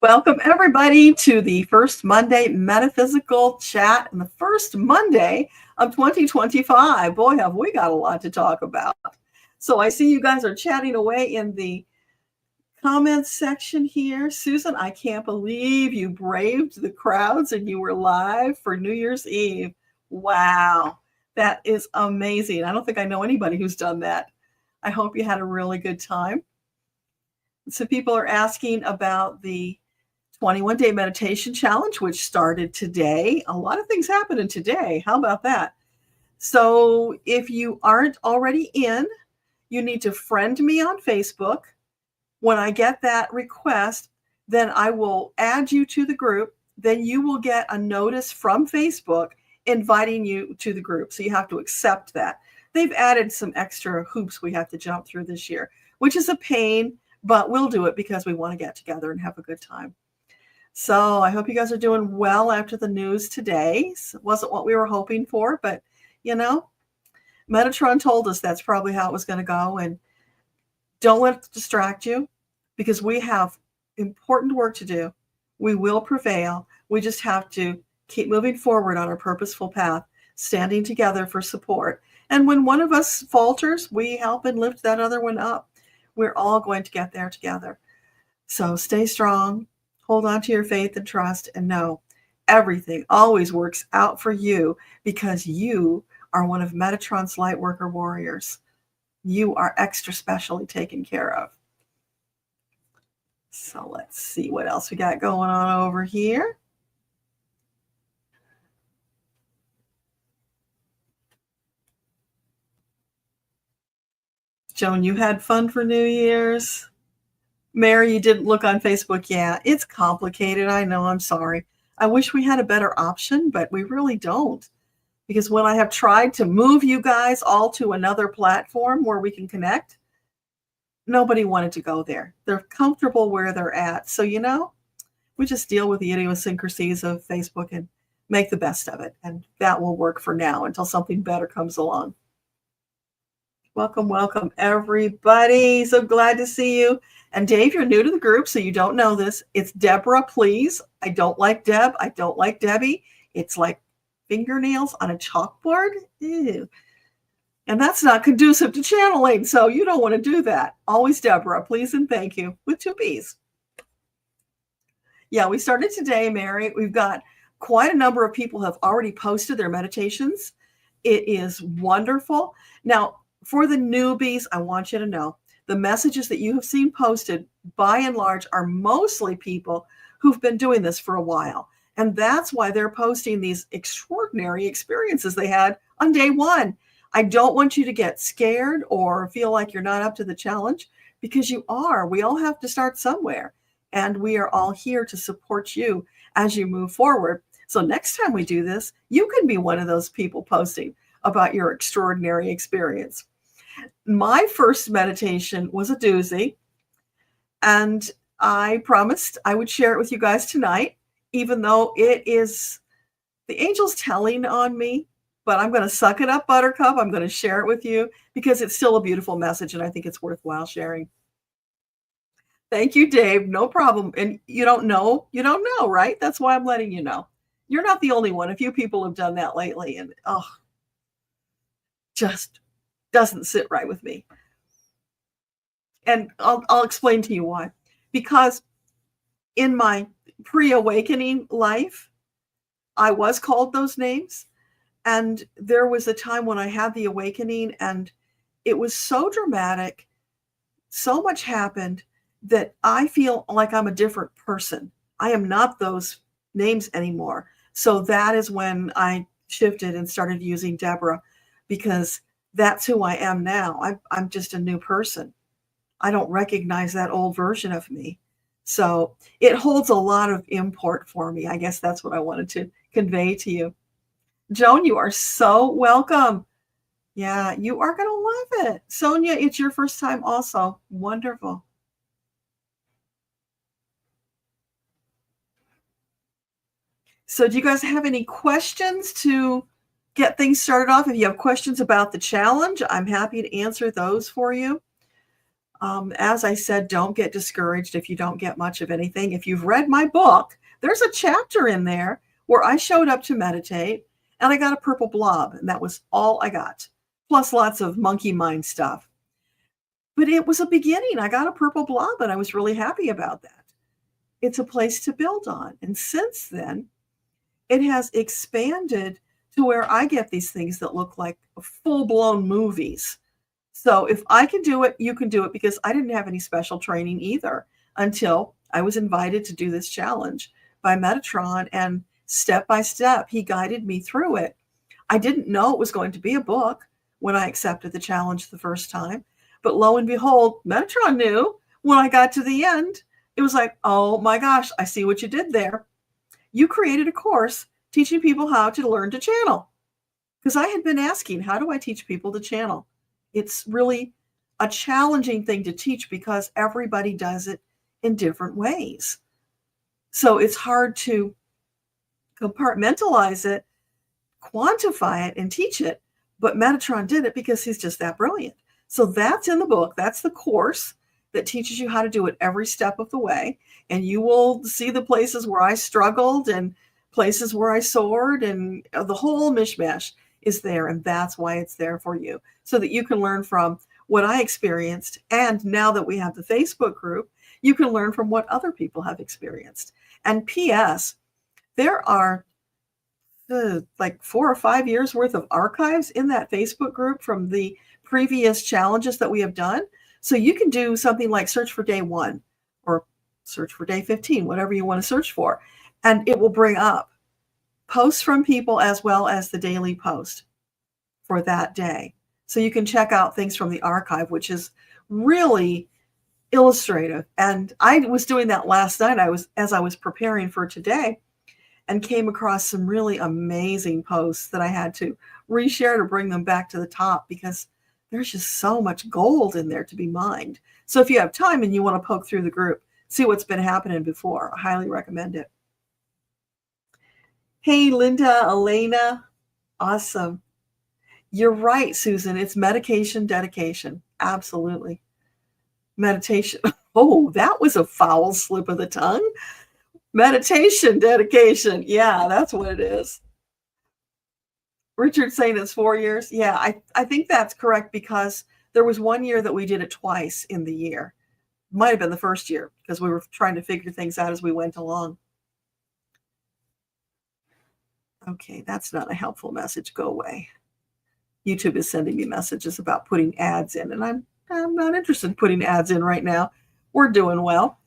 Welcome, everybody, to the first Monday Metaphysical Chat and the first Monday of 2025. Boy, have we got a lot to talk about. So I see you guys are chatting away in the comments section here. Susan, I can't believe you braved the crowds and you were live for New Year's Eve. Wow, that is amazing. I don't think I know anybody who's done that. I hope you had a really good time. So people are asking about the 21-day meditation challenge, which started today. A lot of things happening today. How about that? So if you aren't already in, you need to friend me on Facebook. When I get that request, then I will add you to the group. Then you will get a notice from Facebook inviting you to the group. So you have to accept that. They've added some extra hoops we have to jump through this year, which is a pain, but we'll do it because we want to get together and have a good time. So I hope you guys are doing well after the news today. It wasn't what we were hoping for, but you know, Metatron told us that's probably how it was going to go. And don't let it distract you because we have important work to do. We will prevail. We just have to keep moving forward on our purposeful path, standing together for support. And when one of us falters, we help and lift that other one up. We're all going to get there together. So stay strong. Hold on to your faith and trust and know everything always works out for you because you are one of Metatron's light worker warriors. You are extra specially taken care of. So let's see what else we got going on over here. Joan, you had fun for New Year's? Mary, you didn't look on Facebook. Yeah, it's complicated. I know. I'm sorry. I wish we had a better option, but we really don't. Because when I have tried to move you guys all to another platform where we can connect, nobody wanted to go there. They're comfortable where they're at. So, we just deal with the idiosyncrasies of Facebook and make the best of it. And that will work for now until something better comes along. Welcome, welcome, everybody. So glad to see you. And Dave, you're new to the group, so you don't know this. It's Deborah, please. I don't like Deb. I don't like Debbie. It's like fingernails on a chalkboard. Ew. And that's not conducive to channeling, so you don't want to do that. Always Deborah, please and thank you, with 2 B's. Yeah, we started today, Mary. We've got quite a number of people who have already posted their meditations. It is wonderful. Now, for the newbies, I want you to know the messages that you have seen posted, by and large, are mostly people who've been doing this for a while. And that's why they're posting these extraordinary experiences they had on day one. I don't want you to get scared or feel like you're not up to the challenge, because you are. We all have to start somewhere. And we are all here to support you as you move forward. So next time we do this, you can be one of those people posting about your extraordinary experience. My first meditation was a doozy, and I promised I would share it with you guys tonight, even though it is the angels telling on me, but I'm going to suck it up, Buttercup. I'm going to share it with you because it's still a beautiful message, and I think it's worthwhile sharing. Thank you, Dave. No problem. And you don't know, right? That's why I'm letting you know. You're not the only one. A few people have done that lately, and just doesn't sit right with me. And I'll explain to you why. Because in my pre-awakening life, I was called those names. And there was a time when I had the awakening, and it was so dramatic. So much happened that I feel like I'm a different person. I am not those names anymore. So that is when I shifted and started using Deborah, because that's who I am now. I'm just a new person. I don't recognize that old version of me. So it holds a lot of import for me. I guess that's what I wanted to convey to you. Joan, you are so welcome. Yeah, you are going to love it. Sonia, it's your first time also. Wonderful. So do you guys have any questions to get things started off? If you have questions about the challenge, I'm happy to answer those for you. As I said, don't get discouraged if you don't get much of anything. If you've read my book, there's a chapter in there where I showed up to meditate and I got a purple blob, and that was all I got, plus lots of monkey mind stuff. But it was a beginning. I got a purple blob and I was really happy about that. It's a place to build on. And since then, it has expanded to where I get these things that look like full-blown movies. So if I can do it, you can do it, because I didn't have any special training either until I was invited to do this challenge by Metatron, and step by step, he guided me through it. I didn't know it was going to be a book when I accepted the challenge the first time, but lo and behold, Metatron knew when I got to the end. It was like, oh my gosh, I see what you did there. You created a course teaching people how to learn to channel. Because I had been asking, how do I teach people to channel? It's really a challenging thing to teach because everybody does it in different ways. So it's hard to compartmentalize it, quantify it, and teach it. But Metatron did it because he's just that brilliant. So that's in the book. That's the course that teaches you how to do it every step of the way. And you will see the places where I struggled and places where I soared, and the whole mishmash is there. And that's why it's there for you, so that you can learn from what I experienced. And now that we have the Facebook group, you can learn from what other people have experienced. And P.S., there are like 4 or 5 years worth of archives in that Facebook group from the previous challenges that we have done. So you can do something like search for day 1 or search for day 15, whatever you want to search for. And it will bring up posts from people as well as the daily post for that day. So you can check out things from the archive, which is really illustrative. And I was doing that last night. As I was preparing for today, and came across some really amazing posts that I had to reshare to bring them back to the top, because there's just so much gold in there to be mined. So if you have time and you want to poke through the group, see what's been happening before, I highly recommend it. Hey, Linda, Elena, awesome. You're right, Susan. It's medication dedication. Absolutely. Meditation. Oh, that was a foul slip of the tongue. Meditation dedication. Yeah, that's what it is. Richard's saying it's 4 years. Yeah, I think that's correct, because there was 1 year that we did it twice in the year. Might have been the first year, because we were trying to figure things out as we went along. Okay, that's not a helpful message. Go away. YouTube is sending me messages about putting ads in, and I'm not interested in putting ads in right now. We're doing well.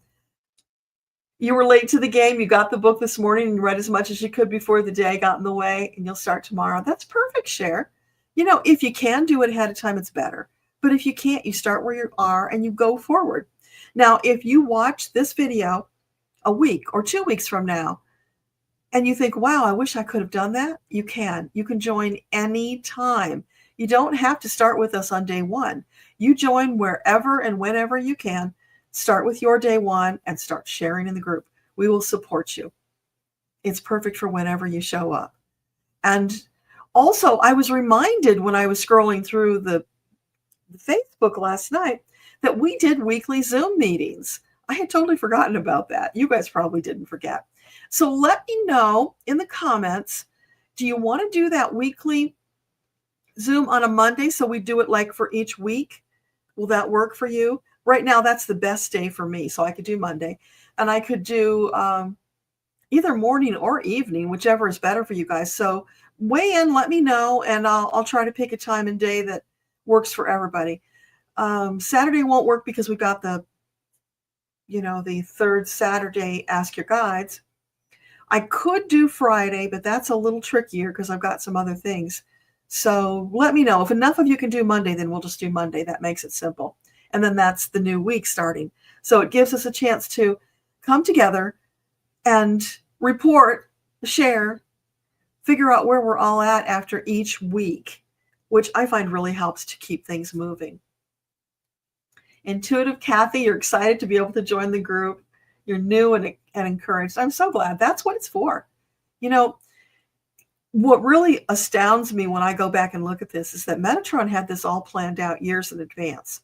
You were late to the game. You got the book this morning and read as much as you could before the day got in the way, and you'll start tomorrow. That's perfect, Cher. You know, if you can do it ahead of time, it's better. But if you can't, you start where you are and you go forward. Now, if you watch this video a week or 2 weeks from now, and you think, wow, I wish I could have done that, you can. You can join any time. You don't have to start with us on day 1. You join wherever and whenever you can. Start with your day 1 and start sharing in the group. We will support you. It's perfect for whenever you show up. And also, I was reminded when I was scrolling through the Facebook last night that we did weekly Zoom meetings. I had totally forgotten about that. You guys probably didn't forget. So let me know in the comments, do you want to do that weekly Zoom on a Monday, so we do it like for each week? Will that work for you? Right now, that's the best day for me, so I could do Monday. And I could do either morning or evening, whichever is better for you guys. So weigh in, let me know, and I'll try to pick a time and day that works for everybody. Saturday won't work because we've got the third Saturday Ask Your Guides. I could do Friday, but that's a little trickier because I've got some other things. So let me know. If enough of you can do Monday, then we'll just do Monday. That makes it simple. And then that's the new week starting. So it gives us a chance to come together and report, share, figure out where we're all at after each week, which I find really helps to keep things moving. Intuitive Kathy, you're excited to be able to join the group. You're new and encouraged. I'm so glad. That's what it's for. You know, what really astounds me when I go back and look at this is that Metatron had this all planned out years in advance.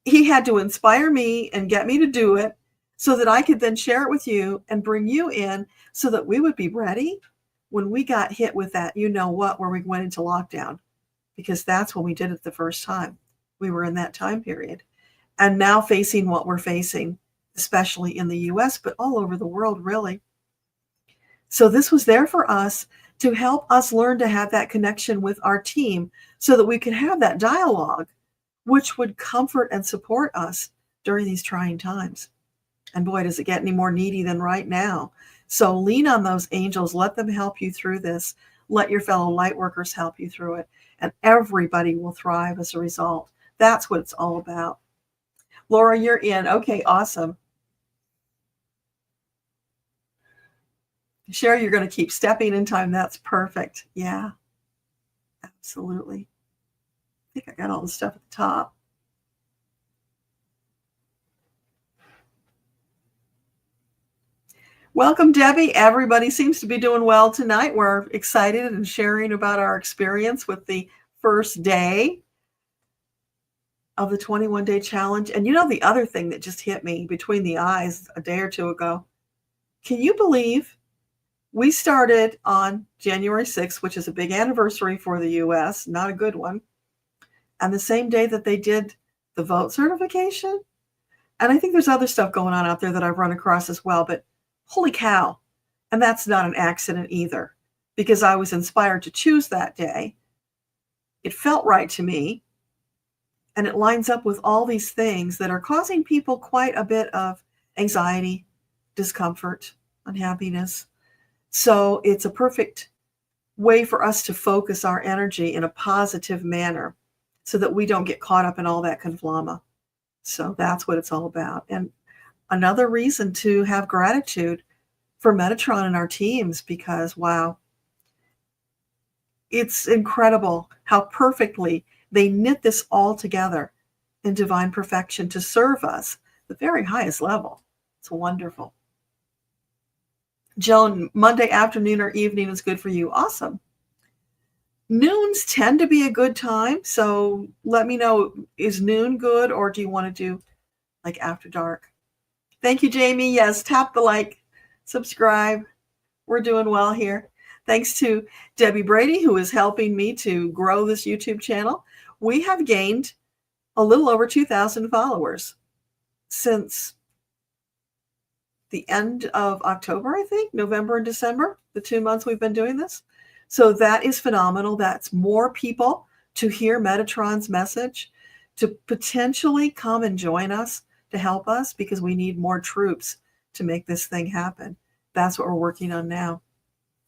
he had to inspire me and get me to do it so that I could then share it with you and bring you in so that we would be ready when we got hit with that, where we went into lockdown, because that's when we did it the first time. We were in that time period. And now facing what we're facing, especially in the US, but all over the world, really. So this was there for us to help us learn to have that connection with our team so that we could have that dialogue, which would comfort and support us during these trying times. And boy, does it get any more needy than right now. So lean on those angels. Let them help you through this. Let your fellow light workers help you through it. And everybody will thrive as a result. That's what it's all about. Laura, you're in. Okay, awesome. Sherry, you're going to keep stepping in time. That's perfect. Yeah, absolutely. I think I got all the stuff at the top. Welcome, Debbie. Everybody seems to be doing well tonight. We're excited and sharing about our experience with the first day of the 21-day challenge. And the other thing that just hit me between the eyes a day or two ago, can you believe we started on January 6th, which is a big anniversary for the US, not a good one, and the same day that they did the vote certification? And I think there's other stuff going on out there that I've run across as well, but holy cow. And that's not an accident either, because I was inspired to choose that day. It felt right to me. And it lines up with all these things that are causing people quite a bit of anxiety, discomfort, unhappiness. So it's a perfect way for us to focus our energy in a positive manner so that we don't get caught up in all that conflama. So that's what it's all about. And another reason to have gratitude for Metatron and our teams, because, wow, it's incredible how perfectly they knit this all together in divine perfection to serve us the very highest level. It's wonderful. Joan, Monday afternoon or evening is good for you. Awesome. Noons tend to be a good time. So let me know, is noon good, or do you want to do like after dark? Thank you, Jamie. Yes, tap the like, subscribe. We're doing well here. Thanks to Debbie Brady, who is helping me to grow this YouTube channel. We have gained a little over 2,000 followers since the end of October, I think, November and December, the 2 months we've been doing this. So that is phenomenal. That's more people to hear Metatron's message, to potentially come and join us to help us, because we need more troops to make this thing happen. That's what we're working on now.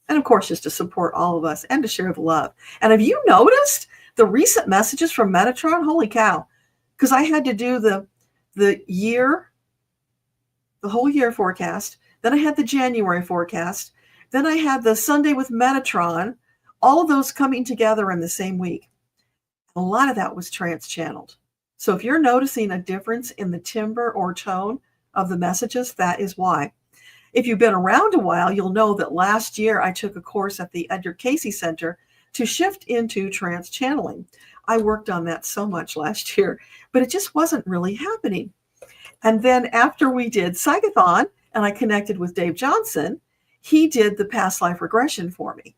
And of course, just to support all of us and to share the love. And have you noticed the recent messages from Metatron? Holy cow. Because I had to do the whole year forecast. Then I had the January forecast. Then I had the Sunday with Metatron, all of those coming together in the same week. A lot of that was trans-channeled. So if you're noticing a difference in the timbre or tone of the messages, that is why. If you've been around a while, you'll know that last year I took a course at the Edgar Cayce Center to shift into trans-channeling. I worked on that so much last year, but it just wasn't really happening. And then after we did Psychathon and I connected with Dave Johnson, he did the past life regression for me.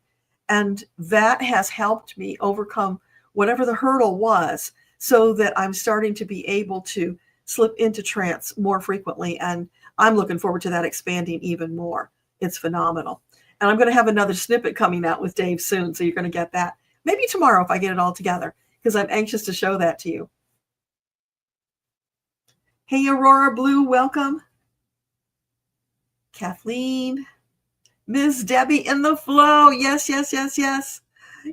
And that has helped me overcome whatever the hurdle was, so that I'm starting to be able to slip into trance more frequently. And I'm looking forward to that expanding even more. It's phenomenal. And I'm going to have another snippet coming out with Dave soon, so you're going to get that. Maybe tomorrow if I get it all together, because I'm anxious to show that to you. Hey, Aurora Blue, welcome. Kathleen, Ms. Debbie in the flow. Yes, yes, yes, yes.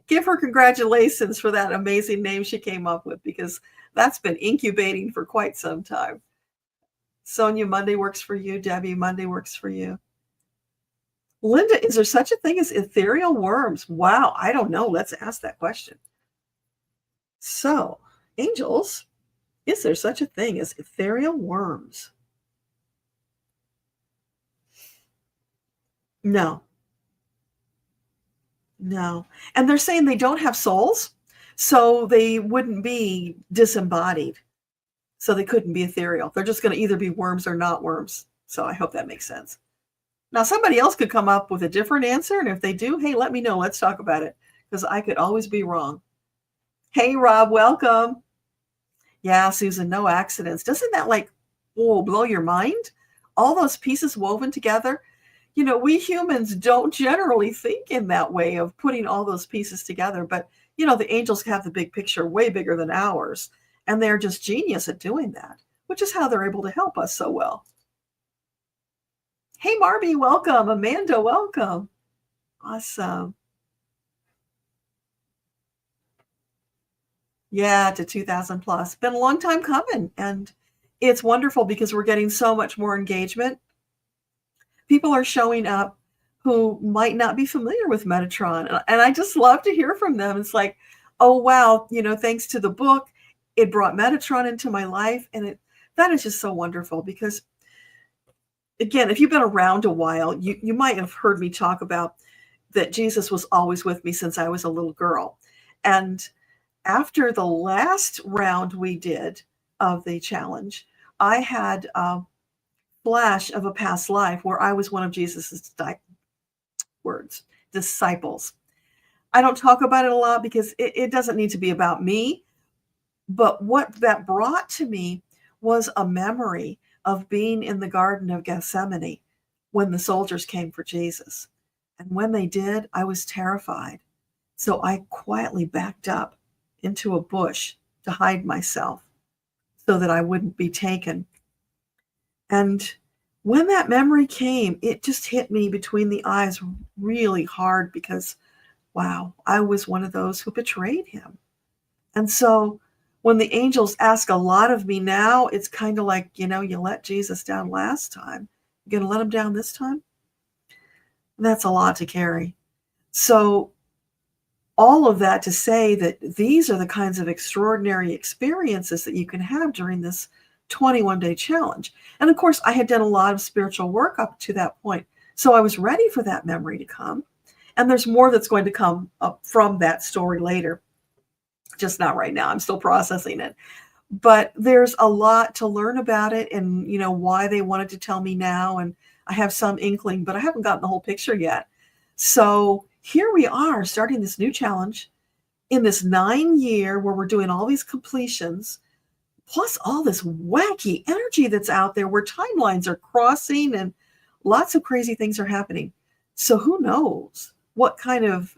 Give her congratulations for that amazing name she came up with, because that's been incubating for quite some time. Sonia, Monday works for you. Debbie, Monday works for you. Linda, is there such a thing as ethereal worms? Wow, I don't know. Let's ask that question. So, angels, is there such a thing as ethereal worms? No. No. And they're saying they don't have souls, so they wouldn't be disembodied. So they couldn't be ethereal. They're just going to either be worms or not worms. So I hope that makes sense. Now, somebody else could come up with a different answer. And if they do, hey, let me know. Let's talk about it, because I could always be wrong. Hey, Rob, welcome. Yeah, Susan, no accidents. Doesn't that blow your mind? All those pieces woven together. We humans don't generally think in that way of putting all those pieces together. But, the angels have the big picture way bigger than ours. And they're just genius at doing that, which is how they're able to help us so well. Hey, Marby, welcome. Amanda, welcome. Awesome. Yeah, to 2,000 plus. Been a long time coming. And it's wonderful because we're getting so much more engagement. People are showing up who might not be familiar with Metatron. And I just love to hear from them. It's like, oh, wow, thanks to the book, it brought Metatron into my life. And that is just so wonderful because, again, if you've been around a while, you might have heard me talk about that Jesus was always with me since I was a little girl. And after the last round we did of the challenge, I had a flash of a past life where I was one of Jesus's disciples. I don't talk about it a lot because it doesn't need to be about me. But what that brought to me was a memory of being in the Garden of Gethsemane when the soldiers came for Jesus. And when they did, I was terrified. So I quietly backed up into a bush to hide myself so that I wouldn't be taken. And when that memory came, it just hit me between the eyes really hard because, wow, I was one of those who betrayed him. And so when the angels ask a lot of me now, it's kind of like, you let Jesus down last time. You're going to let him down this time? That's a lot to carry. So all of that to say that these are the kinds of extraordinary experiences that you can have during this 21-day challenge. And of course, I had done a lot of spiritual work up to that point. So I was ready for that memory to come. And there's more that's going to come up from that story later. Just not right now. I'm still processing it. But there's a lot to learn about it and, why they wanted to tell me now. And I have some inkling, but I haven't gotten the whole picture yet. So here we are starting this new challenge in this 9-year where we're doing all these completions, plus all this wacky energy that's out there where timelines are crossing and lots of crazy things are happening. So who knows what kind of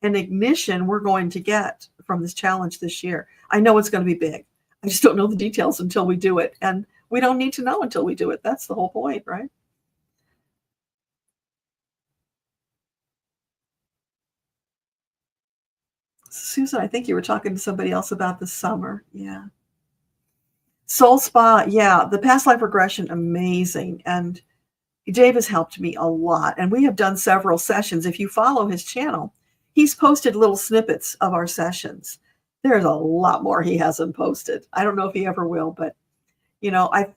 an ignition we're going to get from this challenge this year. I know it's going to be big. I just don't know the details until we do it. And we don't need to know until we do it. That's the whole point, right? Susan, I think you were talking to somebody else about the summer. Yeah. Soul Spa. Yeah. The past life regression, amazing. And Dave has helped me a lot. And we have done several sessions. If you follow his channel, he's posted little snippets of our sessions. There's a lot more he hasn't posted. I don't know if he ever will, but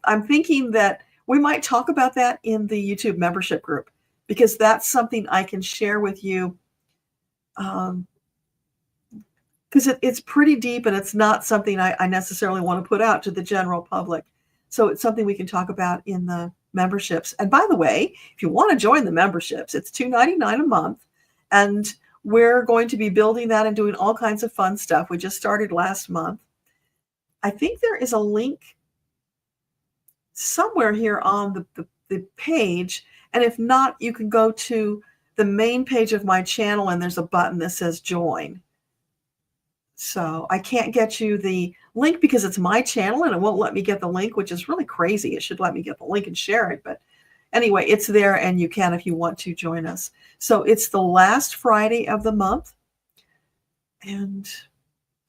I'm thinking that we might talk about that in the YouTube membership group, because that's something I can share with you. Because it's pretty deep and it's not something I necessarily want to put out to the general public. So it's something we can talk about in the memberships. And by the way, if you want to join the memberships, it's $2.99 a month. And we're going to be building that and doing all kinds of fun stuff. We just started last month. I think there is a link somewhere here on the page. And if not, you can go to the main page of my channel and there's a button that says join. So I can't get you the link because it's my channel and it won't let me get the link, which is really crazy. It should let me get the link and share it. But anyway, it's there and you can if you want to join us. So it's the last Friday of the month and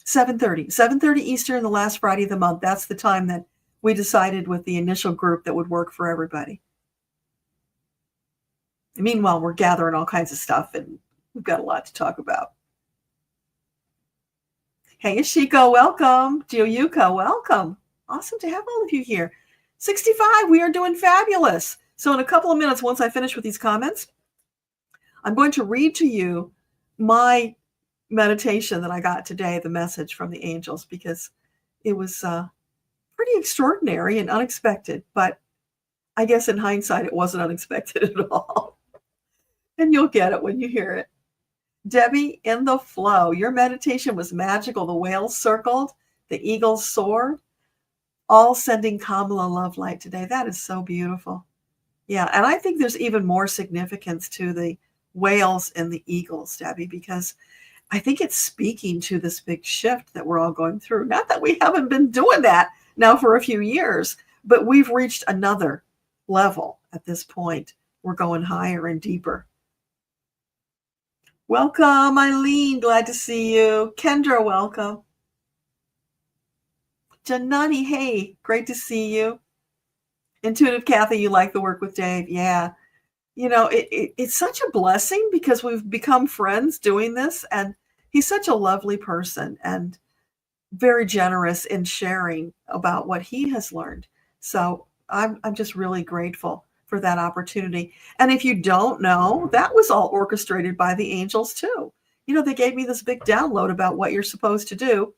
7:30 Eastern, the last Friday of the month. That's the time that we decided with the initial group that would work for everybody. And meanwhile, we're gathering all kinds of stuff and we've got a lot to talk about. Hey, Ashiko, welcome. Gioyuka, welcome. Awesome to have all of you here. 65, we are doing fabulous. So in a couple of minutes, once I finish with these comments, I'm going to read to you my meditation that I got today, the message from the angels, because it was pretty extraordinary and unexpected, but I guess in hindsight, it wasn't unexpected at all. And you'll get it when you hear it. Debbie, in the flow, your meditation was magical. The whales circled, the eagles soared, all sending Kamala love light today. That is so beautiful. Yeah, and I think there's even more significance to the whales and the eagles, Debbie, because I think it's speaking to this big shift that we're all going through. Not that we haven't been doing that now for a few years, but we've reached another level at this point. We're going higher and deeper. Welcome, Eileen. Glad to see you. Kendra, welcome. Janani, hey, great to see you. Intuitive Kathy, you like the work with Dave? Yeah. You know, it's such a blessing because we've become friends doing this, and he's such a lovely person and very generous in sharing about what he has learned. So I'm just really grateful for that opportunity. And if you don't know, that was all orchestrated by the angels too. You know, they gave me this big download about what you're supposed to do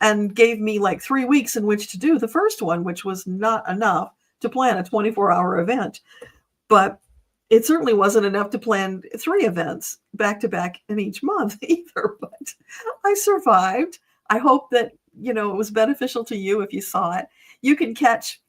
and gave me like 3 weeks in which to do the first one, which was not enough to plan a 24-hour event. But it certainly wasn't enough to plan 3 events back to back in each month either. But I survived. I hope that, you know, it was beneficial to you if you saw it. You can catch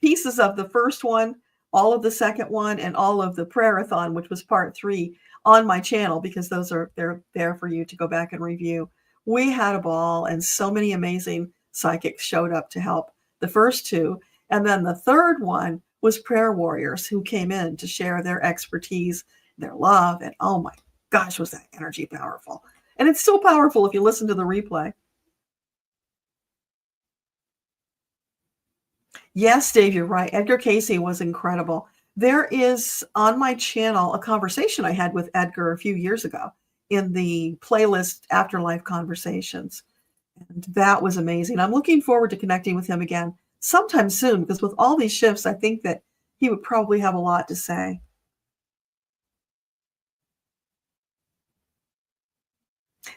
pieces of the first one, all of the second one, and all of the prayer-a-thon, which was part 3, on my channel, because they're there for you to go back and review. We had a ball, and so many amazing psychics showed up to help the first 2. And then the third one was prayer warriors who came in to share their expertise, their love, and oh my gosh, was that energy powerful. And it's still powerful if you listen to the replay. Yes, Dave, you're right. Edgar Casey was incredible. There is on my channel a conversation I had with Edgar a few years ago in the playlist Afterlife Conversations. And that was amazing. I'm looking forward to connecting with him again sometime soon, because with all these shifts, I think that he would probably have a lot to say.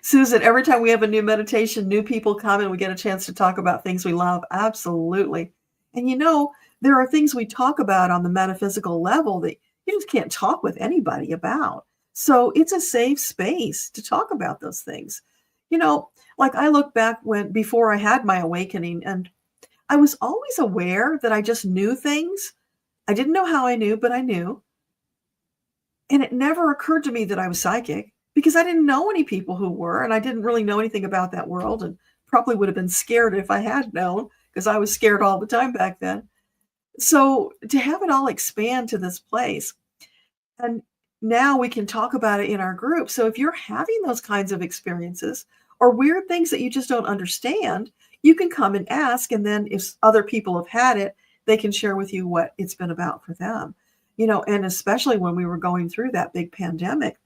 Susan, every time we have a new meditation, new people come and we get a chance to talk about things we love. Absolutely. And you know, there are things we talk about on the metaphysical level that you just can't talk with anybody about. So it's a safe space to talk about those things. You know, like I look back before I had my awakening, and I was always aware that I just knew things. I didn't know how I knew, but I knew. And it never occurred to me that I was psychic because I didn't know any people who were, and I didn't really know anything about that world, and probably would have been scared if I had known, because I was scared all the time back then. So to have it all expand to this place, and now we can talk about it in our group. So if you're having those kinds of experiences or weird things that you just don't understand, you can come and ask. And then if other people have had it, they can share with you what it's been about for them. You know, and especially when we were going through that big pandemic,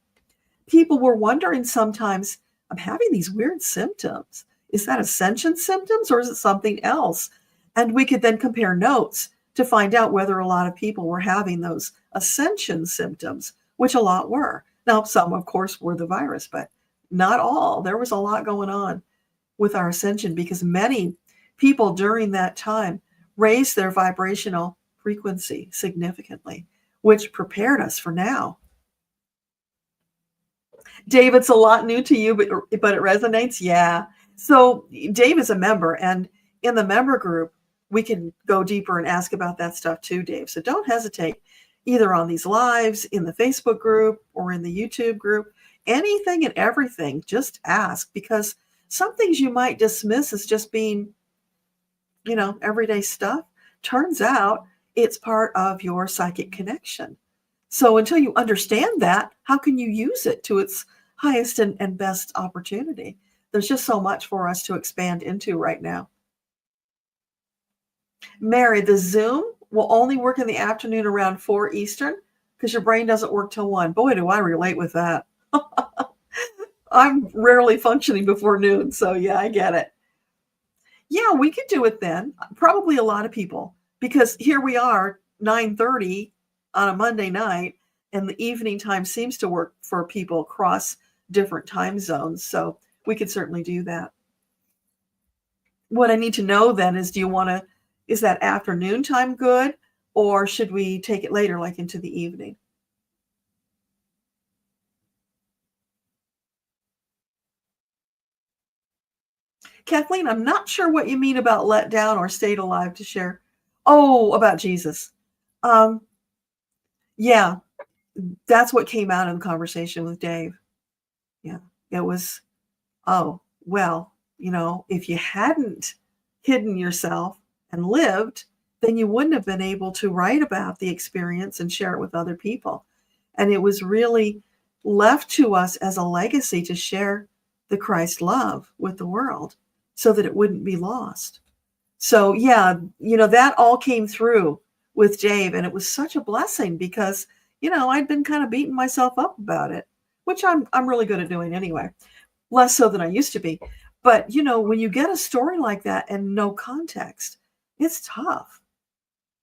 people were wondering sometimes, I'm having these weird symptoms. Is that ascension symptoms or is it something else? And we could then compare notes to find out whether a lot of people were having those ascension symptoms, which a lot were. Now, some, of course, were the virus, but not all. There was a lot going on with our ascension because many people during that time raised their vibrational frequency significantly, which prepared us for now. Dave, it's a lot new to you, but it resonates. Yeah. So Dave is a member, and in the member group, we can go deeper and ask about that stuff too, Dave. So don't hesitate, either on these lives, in the Facebook group, or in the YouTube group, anything and everything, just ask, because some things you might dismiss as just being, you know, everyday stuff. Turns out it's part of your psychic connection. So until you understand that, how can you use it to its highest and best opportunity? There's just so much for us to expand into right now. Mary, the Zoom will only work in the afternoon around 4 Eastern because your brain doesn't work till 1. Boy, do I relate with that. I'm rarely functioning before noon, so yeah, I get it. Yeah, we could do it then. Probably a lot of people, because here we are, 9:30 on a Monday night, and the evening time seems to work for people across different time zones. So we could certainly do that. What I need to know then is, do you want to Is that afternoon time good, or should we take it later, like into the evening? Kathleen, I'm not sure what you mean about let down or stayed alive to share. Oh, about Jesus. Um, yeah, that's what came out in the conversation with Dave. Yeah, it was, oh, well, if you hadn't hidden yourself and lived, then you wouldn't have been able to write about the experience and share it with other people. And it was really left to us as a legacy to share the Christ love with the world so that it wouldn't be lost. So, yeah, that all came through with Dave. And it was such a blessing because, I'd been kind of beating myself up about it, which I'm really good at doing anyway, less so than I used to be. But, when you get a story like that and no context, it's tough.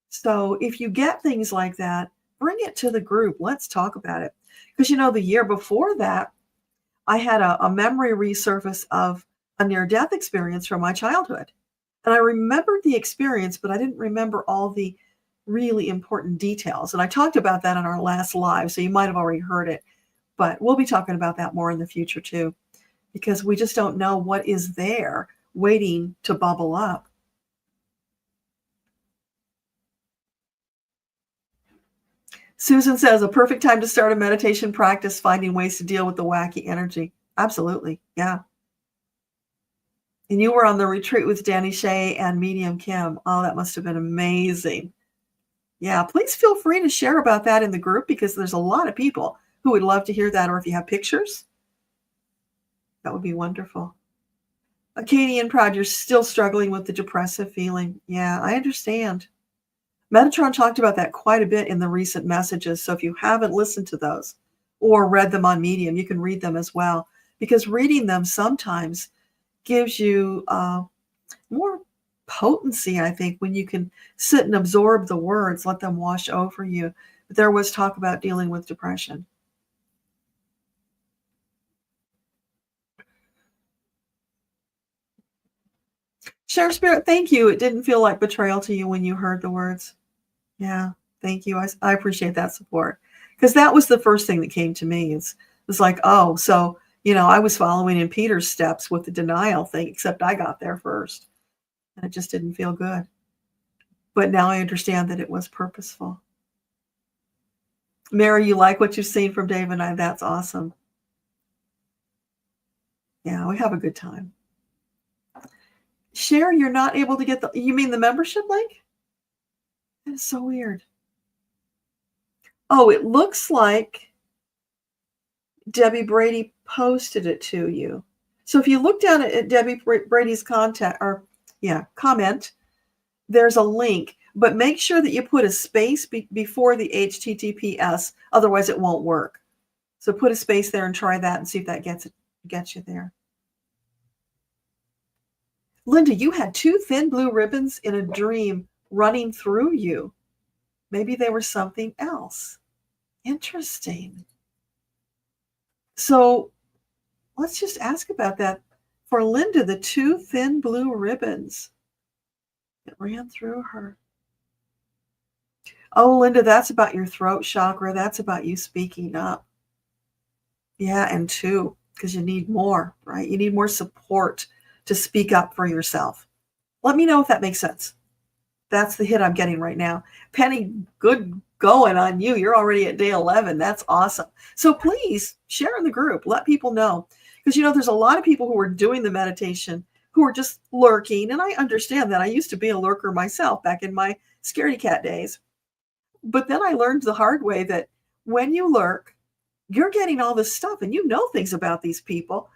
So if you get things like that, bring it to the group. Let's talk about it. Because, the year before that, I had a memory resurface of a near-death experience from my childhood. And I remembered the experience, but I didn't remember all the really important details. And I talked about that on our last live, so you might have already heard it. But we'll be talking about that more in the future, too, because we just don't know what is there waiting to bubble up. Susan says, a perfect time to start a meditation practice, finding ways to deal with the wacky energy. Absolutely. Yeah. And you were on the retreat with Danny Shea and Medium Kim. Oh, that must have been amazing. Yeah, please feel free to share about that in the group because there's a lot of people who would love to hear that. Or if you have pictures, that would be wonderful. Acadian Proud, you're still struggling with the depressive feeling. Yeah, I understand. Metatron talked about that quite a bit in the recent messages. So if you haven't listened to those or read them on Medium, you can read them as well, because reading them sometimes gives you more potency, I think, when you can sit and absorb the words, let them wash over you. But there was talk about dealing with depression. Share Spirit, thank you. It didn't feel like betrayal to you when you heard the words. Yeah, thank you. I appreciate that support, because that was the first thing that came to me. It's like, oh, so, I was following in Peter's steps with the denial thing, except I got there first. And it just didn't feel good. But now I understand that it was purposeful. Mary, you like what you've seen from Dave and I? That's awesome. Yeah, we have a good time. Share, you're not able to get you mean the membership link? That is so weird. Oh, it looks like Debbie Brady posted it to you. So if you look down at Debbie Brady's comment, there's a link, but make sure that you put a space before the HTTPS, otherwise it won't work. So put a space there and try that and see if that gets you there. Linda, you had two thin blue ribbons in a dream running through you. Maybe they were something else. Interesting. So let's just ask about that. For Linda, the two thin blue ribbons that ran through her. Oh, Linda, that's about your throat chakra. That's about you speaking up. Yeah, and two, because you need more, right? You need more support to speak up for yourself. Let me know if that makes sense. That's the hit I'm getting right now. Penny, good going on you. You're already at day 11. That's awesome. So please share in the group. Let people know. Because, there's a lot of people who are doing the meditation who are just lurking. And I understand that. I used to be a lurker myself back in my scaredy cat days. But then I learned the hard way that when you lurk, you're getting all this stuff and you know things about these people,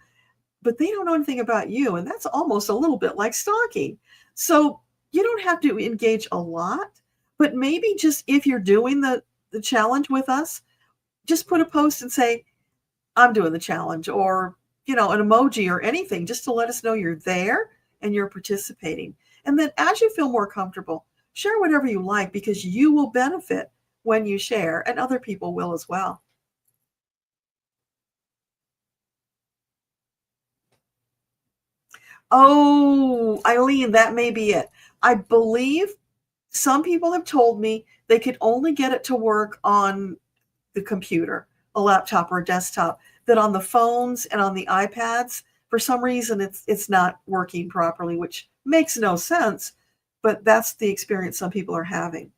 but they don't know anything about you. And that's almost a little bit like stalking. So you don't have to engage a lot, but maybe just if you're doing the challenge with us, just put a post and say, I'm doing the challenge, or, an emoji or anything, just to let us know you're there and you're participating. And then as you feel more comfortable, share whatever you like, because you will benefit when you share and other people will as well. Oh, Eileen, that may be it. I believe some people have told me they could only get it to work on the computer, a laptop or a desktop, that on the phones and on the iPads, for some reason, it's not working properly, which makes no sense, but that's the experience some people are having.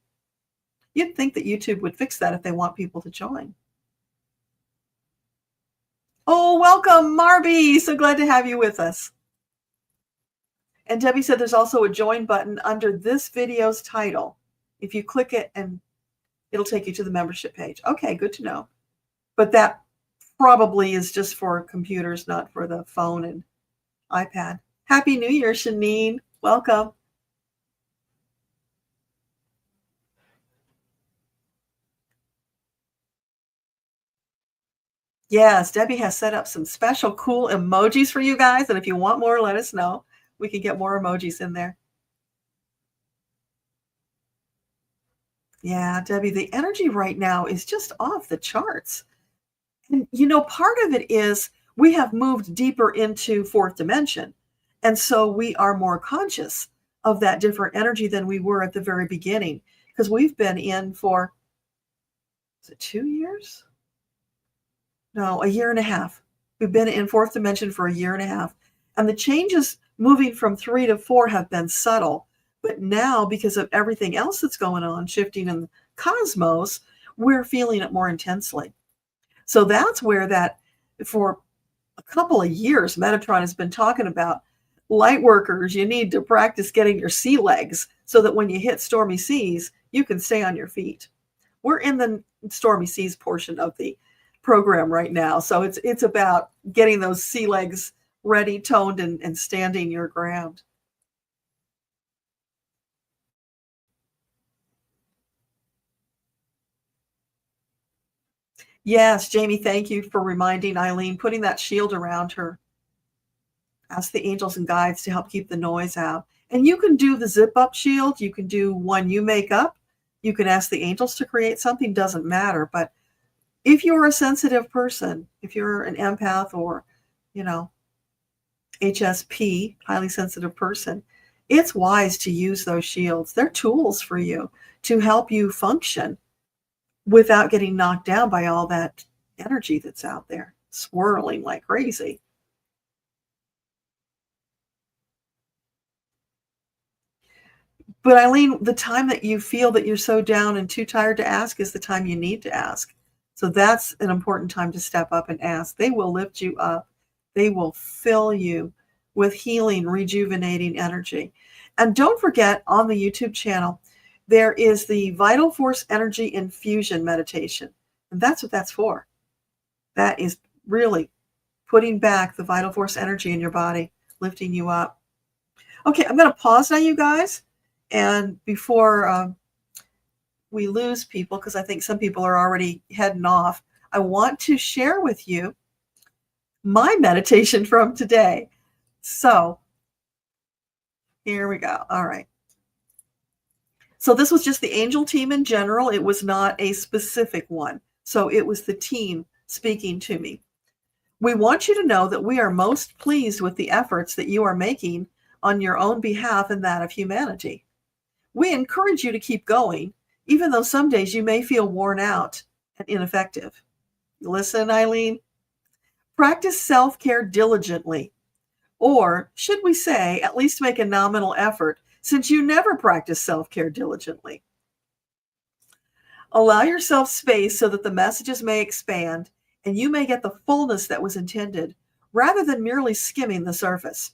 You'd think that YouTube would fix that if they want people to join. Oh, welcome, Marby. So glad to have you with us. And Debbie said there's also a join button under this video's title. If you click it, and it'll take you to the membership page. Okay, good to know. But that probably is just for computers, not for the phone and iPad. Happy New Year, Shanine. Welcome. Yes, Debbie has set up some special cool emojis for you guys. And if you want more, let us know. We can get more emojis in there. Yeah, Debbie, the energy right now is just off the charts. And, part of it is we have moved deeper into fourth dimension. And so we are more conscious of that different energy than we were at the very beginning, because we've been in for, is it 2 years? No, a year and a half. We've been in fourth dimension for a year and a half. And the changes moving from 3 to 4 have been subtle. But now, because of everything else that's going on, shifting in the cosmos, we're feeling it more intensely. So that's where that, for a couple of years, Metatron has been talking about light workers. You need to practice getting your sea legs so that when you hit stormy seas, you can stay on your feet. We're in the stormy seas portion of the program right now. So it's about getting those sea legs ready, toned, and standing your ground. Yes, Jamie, thank you for reminding Eileen, putting that shield around her. Ask the angels and guides to help keep the noise out. And you can do the zip up shield. You can do one you make up. You can ask the angels to create something, doesn't matter. But if you're a sensitive person, if you're an empath or, HSP, highly sensitive person, it's wise to use those shields. They're tools for you to help you function without getting knocked down by all that energy that's out there swirling like crazy. But Eileen, the time that you feel that you're so down and too tired to ask is the time you need to ask. So that's an important time to step up and ask. They will lift you up. They will fill you with healing, rejuvenating energy. And don't forget, on the YouTube channel, there is the Vital Force Energy Infusion meditation. And that's what that's for. That is really putting back the vital force energy in your body, lifting you up. Okay, I'm going to pause now, you guys. And before we lose people, because I think some people are already heading off, I want to share with you my meditation from today. So here we go. All right. So this was just the angel team in general. It was not a specific one. So it was the team speaking to me. We want you to know that we are most pleased with the efforts that you are making on your own behalf and that of humanity. We encourage you to keep going, even though some days you may feel worn out and ineffective. Listen, Eileen, practice self-care diligently, or should we say, at least make a nominal effort, since you never practice self-care diligently. Allow yourself space so that the messages may expand and you may get the fullness that was intended, rather than merely skimming the surface.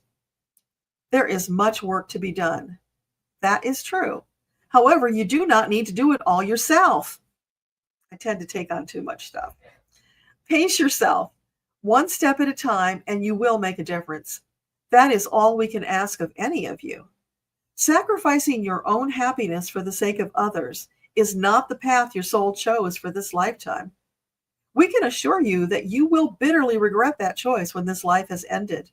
There is much work to be done. That is true. However, you do not need to do it all yourself. I tend to take on too much stuff. Pace yourself, one step at a time, and you will make a difference. That is all we can ask of any of you. Sacrificing your own happiness for the sake of others is not the path your soul chose for this lifetime. We can assure you that you will bitterly regret that choice when this life has ended.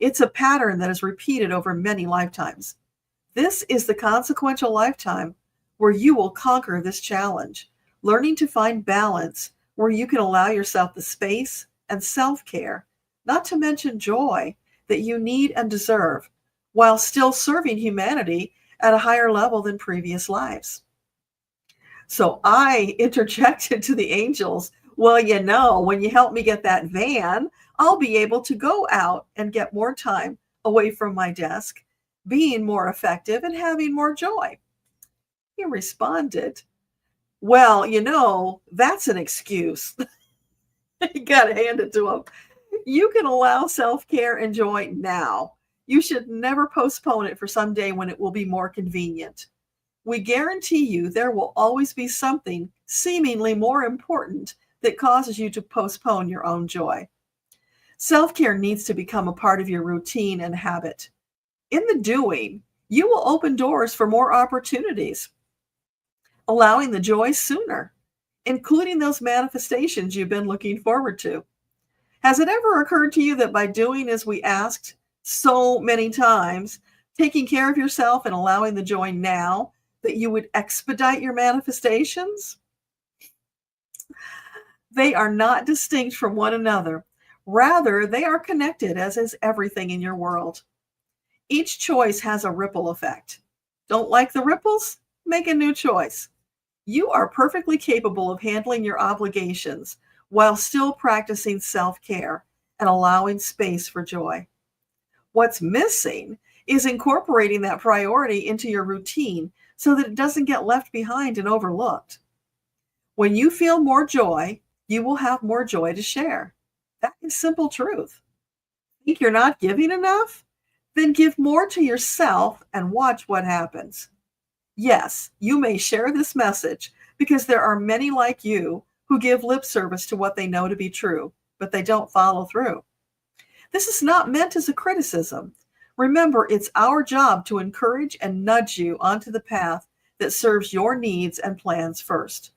It's a pattern that is repeated over many lifetimes. This is the consequential lifetime where you will conquer this challenge, learning to find balance where you can allow yourself the space and self-care, not to mention joy, that you need and deserve, while still serving humanity at a higher level than previous lives. So I interjected to the angels, well, when you help me get that van, I'll be able to go out and get more time away from my desk, being more effective and having more joy. He responded, well, that's an excuse. You got to hand it to him. You can allow self-care and joy now. You should never postpone it for someday when it will be more convenient. We guarantee you there will always be something seemingly more important that causes you to postpone your own joy. Self-care needs to become a part of your routine and habit. In the doing, you will open doors for more opportunities, allowing the joy sooner, including those manifestations you've been looking forward to. Has it ever occurred to you that by doing as we asked so many times, taking care of yourself and allowing the joy now, that you would expedite your manifestations? They are not distinct from one another. Rather, they are connected, as is everything in your world. Each choice has a ripple effect. Don't like the ripples? Make a new choice. You are perfectly capable of handling your obligations while still practicing self-care and allowing space for joy. What's missing is incorporating that priority into your routine so that it doesn't get left behind and overlooked. When you feel more joy, you will have more joy to share. That is simple truth. Think you're not giving enough? Then give more to yourself and watch what happens. Yes, you may share this message because there are many like you who give lip service to what they know to be true, but they don't follow through. This is not meant as a criticism. Remember, it's our job to encourage and nudge you onto the path that serves your needs and plans first.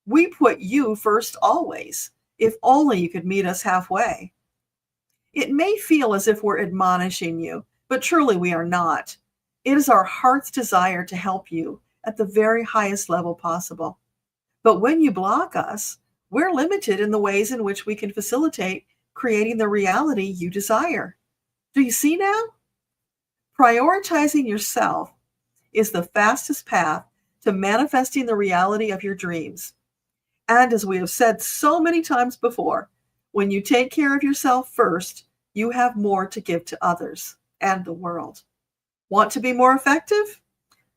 We put you first always. If only you could meet us halfway. It may feel as if we're admonishing you, but truly we are not. It is our heart's desire to help you at the very highest level possible. But when you block us, we're limited in the ways in which we can facilitate creating the reality you desire. Do you see now? Prioritizing yourself is the fastest path to manifesting the reality of your dreams. And as we have said so many times before, when you take care of yourself first, you have more to give to others and the world. Want to be more effective?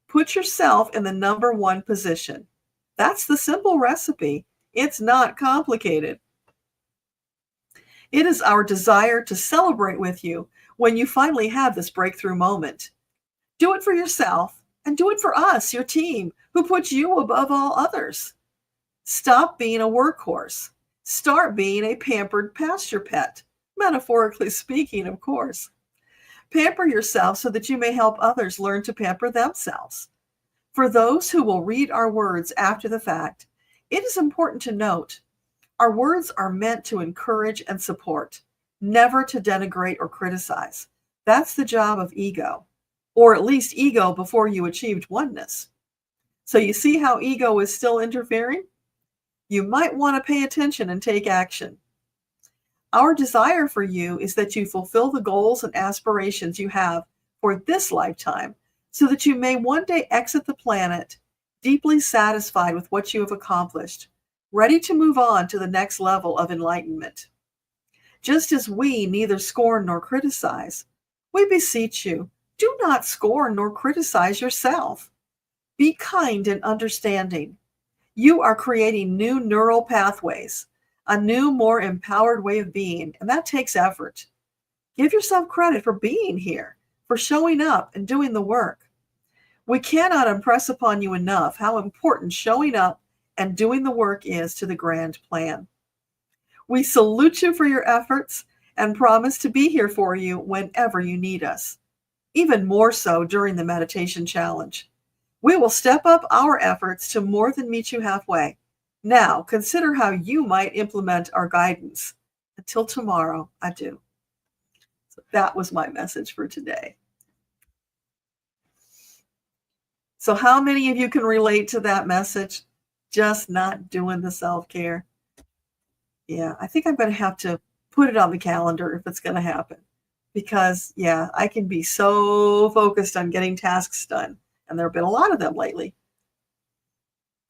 Put yourself in the number one position. That's the simple recipe. It's not complicated. It is our desire to celebrate with you when you finally have this breakthrough moment. Do it for yourself and do it for us, your team, who puts you above all others. Stop being a workhorse. Start being a pampered pasture pet, metaphorically speaking, of course. Pamper yourself so that you may help others learn to pamper themselves. For those who will read our words after the fact, it is important to note, our words are meant to encourage and support, never to denigrate or criticize. That's the job of ego, or at least ego before you achieved oneness. So you see how ego is still interfering? You might want to pay attention and take action. Our desire for you is that you fulfill the goals and aspirations you have for this lifetime so that you may one day exit the planet deeply satisfied with what you have accomplished, ready to move on to the next level of enlightenment. Just as we neither scorn nor criticize, we beseech you, do not scorn nor criticize yourself. Be kind and understanding. You are creating new neural pathways, a new, more empowered way of being, and that takes effort. Give yourself credit for being here, for showing up and doing the work. We cannot impress upon you enough how important showing up and doing the work is to the grand plan. We salute you for your efforts and promise to be here for you whenever you need us, even more so during the meditation challenge. We will step up our efforts to more than meet you halfway. Now, consider how you might implement our guidance. Until tomorrow, adieu. So that was my message for today. So how many of you can relate to that message? Just not doing the self-care. Yeah, I think I'm going to have to put it on the calendar if it's going to happen. because, yeah, I can be so focused on getting tasks done. And there have been a lot of them lately.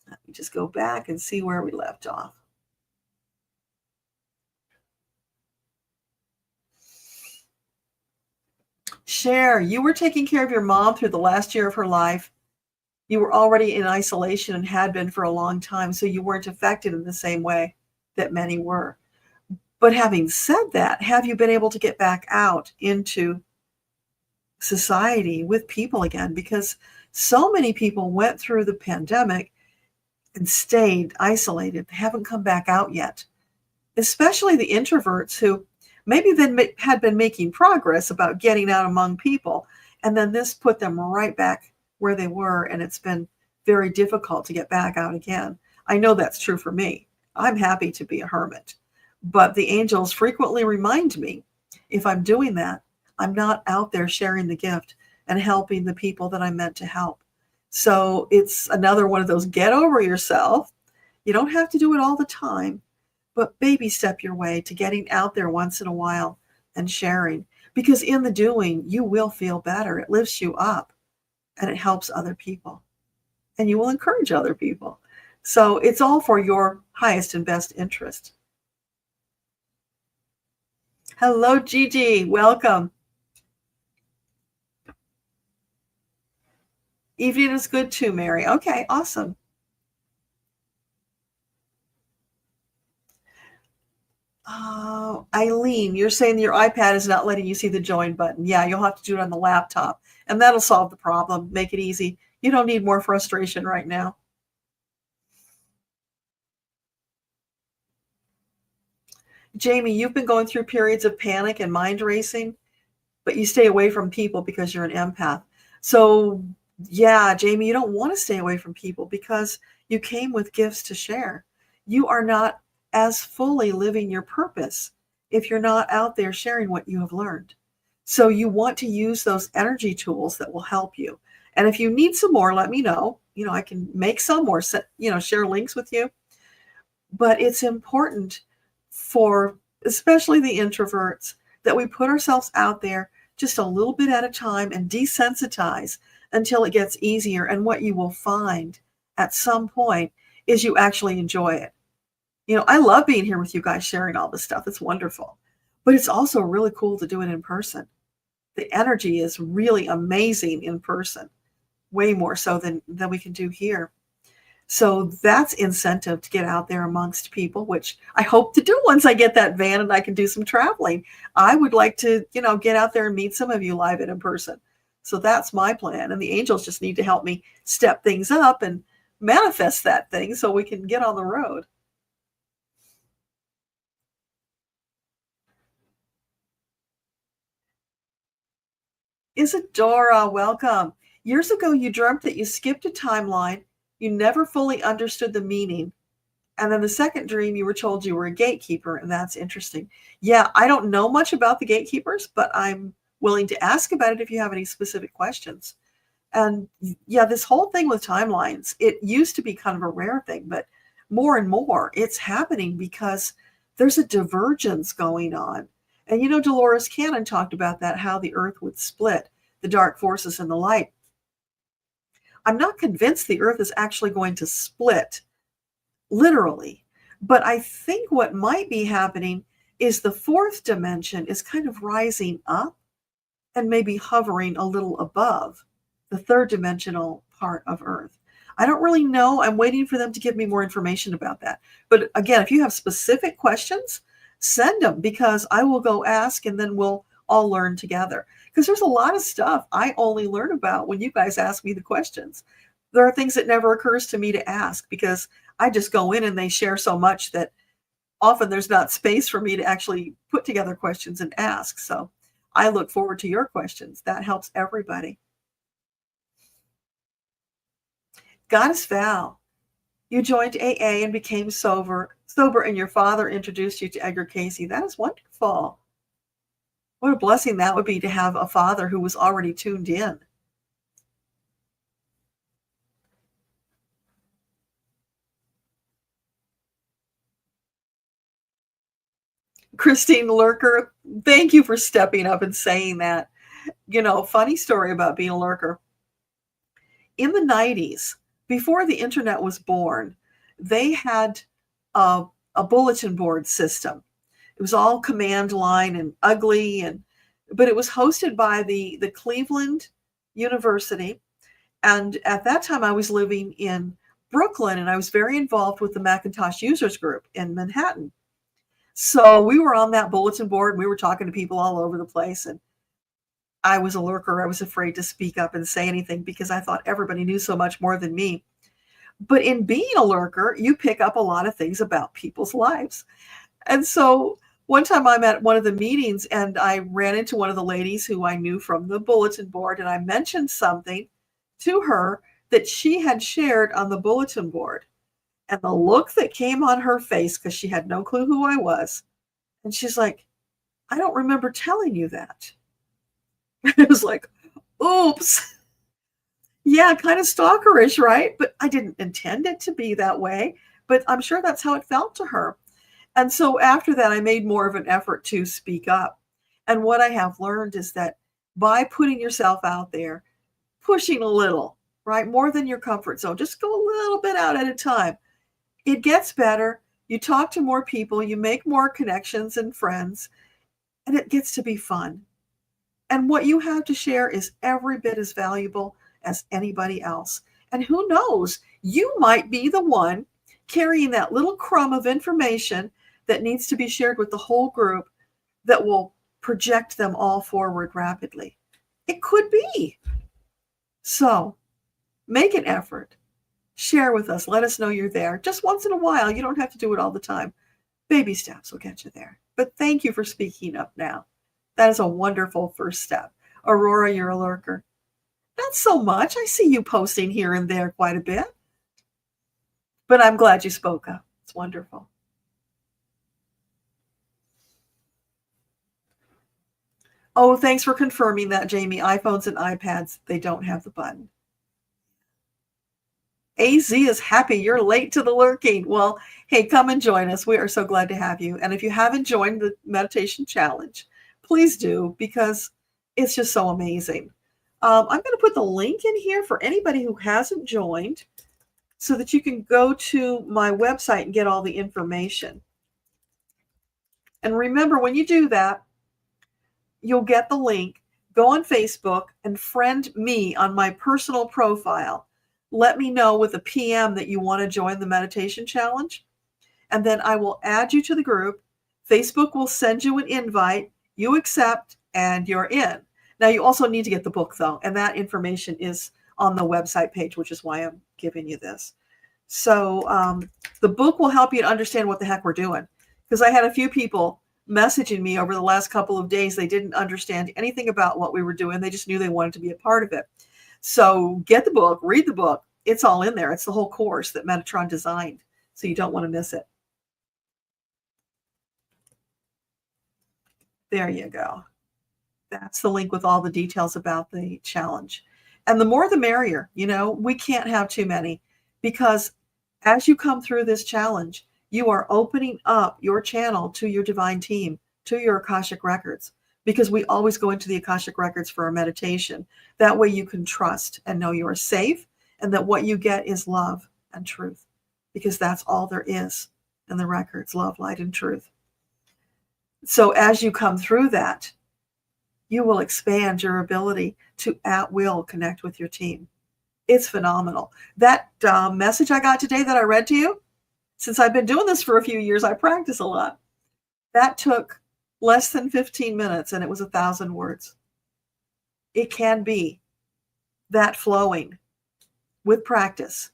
Let me just go back and see where we left off. Cher, you were taking care of your mom through the last year of her life. You were already in isolation and had been for a long time, so you weren't affected in the same way that many were. But having said that, have you been able to get back out into society with people again? Because so many people went through the pandemic and stayed isolated. They haven't come back out yet, especially the introverts who maybe then had been making progress about getting out among people. And then this put them right back where they were. And it's been very difficult to get back out again. I know that's true for me. I'm happy to be a hermit. But the angels frequently remind me if I'm doing that, I'm not out there sharing the gift and helping the people that I'm meant to help. So it's another one of those get over yourself. You don't have to do it all the time, but baby step your way to getting out there once in a while and sharing. Because in the doing, you will feel better. It lifts you up and it helps other people. And you will encourage other people. So it's all for your highest and best interest. Hello, Gigi. Welcome. Evening is good too, Mary. Okay, awesome. Eileen, you're saying your iPad is not letting you see the join button. Yeah, you'll have to do it on the laptop, and that'll solve the problem. Make it easy. You don't need more frustration right now. Jamie, you've been going through periods of panic and mind racing, but you stay away from people because you're an empath. So, yeah, Jamie, you don't want to stay away from people because you came with gifts to share. You are not as fully living your purpose if you're not out there sharing what you have learned. So, you want to use those energy tools that will help you. And if you need some more, let me know. I can make some or share links with you. But it's important for especially the introverts that we put ourselves out there just a little bit at a time and desensitize until it gets easier. And what you will find at some point is you actually enjoy it. I love being here with you guys sharing all this stuff. It's wonderful. But it's also really cool to do it in person. The energy is really amazing in person, way more so than we can do here. So that's incentive to get out there amongst people, which I hope to do once I get that van and I can do some traveling. I would like to, get out there and meet some of you live and in person. So that's my plan. And the angels just need to help me step things up and manifest that thing so we can get on the road. Isadora, welcome. Years ago, you dreamt that you skipped a timeline. You never fully understood the meaning. And then the second dream, you were told you were a gatekeeper, and that's interesting. Yeah, I don't know much about the gatekeepers, but I'm willing to ask about it if you have any specific questions. And yeah, this whole thing with timelines, it used to be kind of a rare thing, but more and more it's happening because there's a divergence going on. And Dolores Cannon talked about that, how the earth would split, the dark forces and the light. I'm not convinced the earth is actually going to split literally. But I think what might be happening is the fourth dimension is kind of rising up and maybe hovering a little above the third dimensional part of Earth. I don't really know. I'm waiting for them to give me more information about that. But again, if you have specific questions, send them because I will go ask and then we'll all learn together. Because there's a lot of stuff I only learn about when you guys ask me the questions. There are things that never occurs to me to ask because I just go in and they share so much that often there's not space for me to actually put together questions and ask. So I look forward to your questions. That helps everybody. Goddess Val, you joined AA and became sober, and your father introduced you to Edgar Cayce. That is wonderful. What a blessing that would be to have a father who was already tuned in. Christine Lurker, thank you for stepping up and saying that. Funny story about being a lurker. In the 90s, before the internet was born, they had a, a bulletin board system. It was all command line and ugly, but it was hosted by the Cleveland University. And at that time, I was living in Brooklyn, and I was very involved with the Macintosh users group in Manhattan. So we were on that bulletin board. We were talking to people all over the place. And I was a lurker. I was afraid to speak up and say anything because I thought everybody knew so much more than me. But in being a lurker, you pick up a lot of things about people's lives. And so one time I'm at one of the meetings and I ran into one of the ladies who I knew from the bulletin board, and I mentioned something to her that she had shared on the bulletin board. And the look that came on her face, because she had no clue who I was, and she's like, I don't remember telling you that. It was like, oops. Yeah, kind of stalkerish, right? But I didn't intend it to be that way. But I'm sure that's how it felt to her. And so after that, I made more of an effort to speak up. And what I have learned is that by putting yourself out there, pushing a little, right, more than your comfort zone, just go a little bit out at a time. It gets better. You talk to more people, you make more connections and friends, and it gets to be fun. And what you have to share is every bit as valuable as anybody else. And who knows, you might be the one carrying that little crumb of information that needs to be shared with the whole group that will project them all forward rapidly. It could be. So make an effort. Share with us. Let us know you're there. Just once in a while. You don't have to do it all the time. Baby steps will get you there. But thank you for speaking up now. That is a wonderful first step. Aurora, you're a lurker. Not so much. I see you posting here and there quite a bit. But I'm glad you spoke up. It's wonderful. Oh, thanks for confirming that, Jamie. iPhones and iPads, they don't have the button. AZ is happy you're late to the lurking. Well, hey, come and join us. We are so glad to have you. And if you haven't joined the meditation challenge, please do, because it's just so amazing. I'm going to put the link in here for anybody who hasn't joined so that you can go to my website and get all the information. And remember, when you do that, you'll get the link. Go on Facebook and friend me on my personal profile. Let me know with a PM that you want to join the meditation challenge. And then I will add you to the group. Facebook will send you an invite. You accept and you're in. Now, you also need to get the book, though. And that information is on the website page, which is why I'm giving you this. So the book will help you to understand what the heck we're doing. Because I had a few people messaging me over the last couple of days. They didn't understand anything about what we were doing. They just knew they wanted to be a part of it. So get the book, read the book. It's all in there. It's the whole course that Metatron designed. So you don't want to miss it. There you go. That's the link with all the details about the challenge. And the more the merrier. You know, we can't have too many, because as you come through this challenge, you are opening up your channel to your divine team, to your Akashic records, because we always go into the Akashic records for our meditation. That way you can trust and know you are safe, and that what you get is love and truth, because that's all there is in the records: love, light, and truth. So as you come through that, you will expand your ability to at will connect with your team. It's phenomenal. That message I got today that I read to you, since I've been doing this for a few years, I practice a lot. That took less than 15 minutes, and it was 1,000 words. It can be that flowing with practice.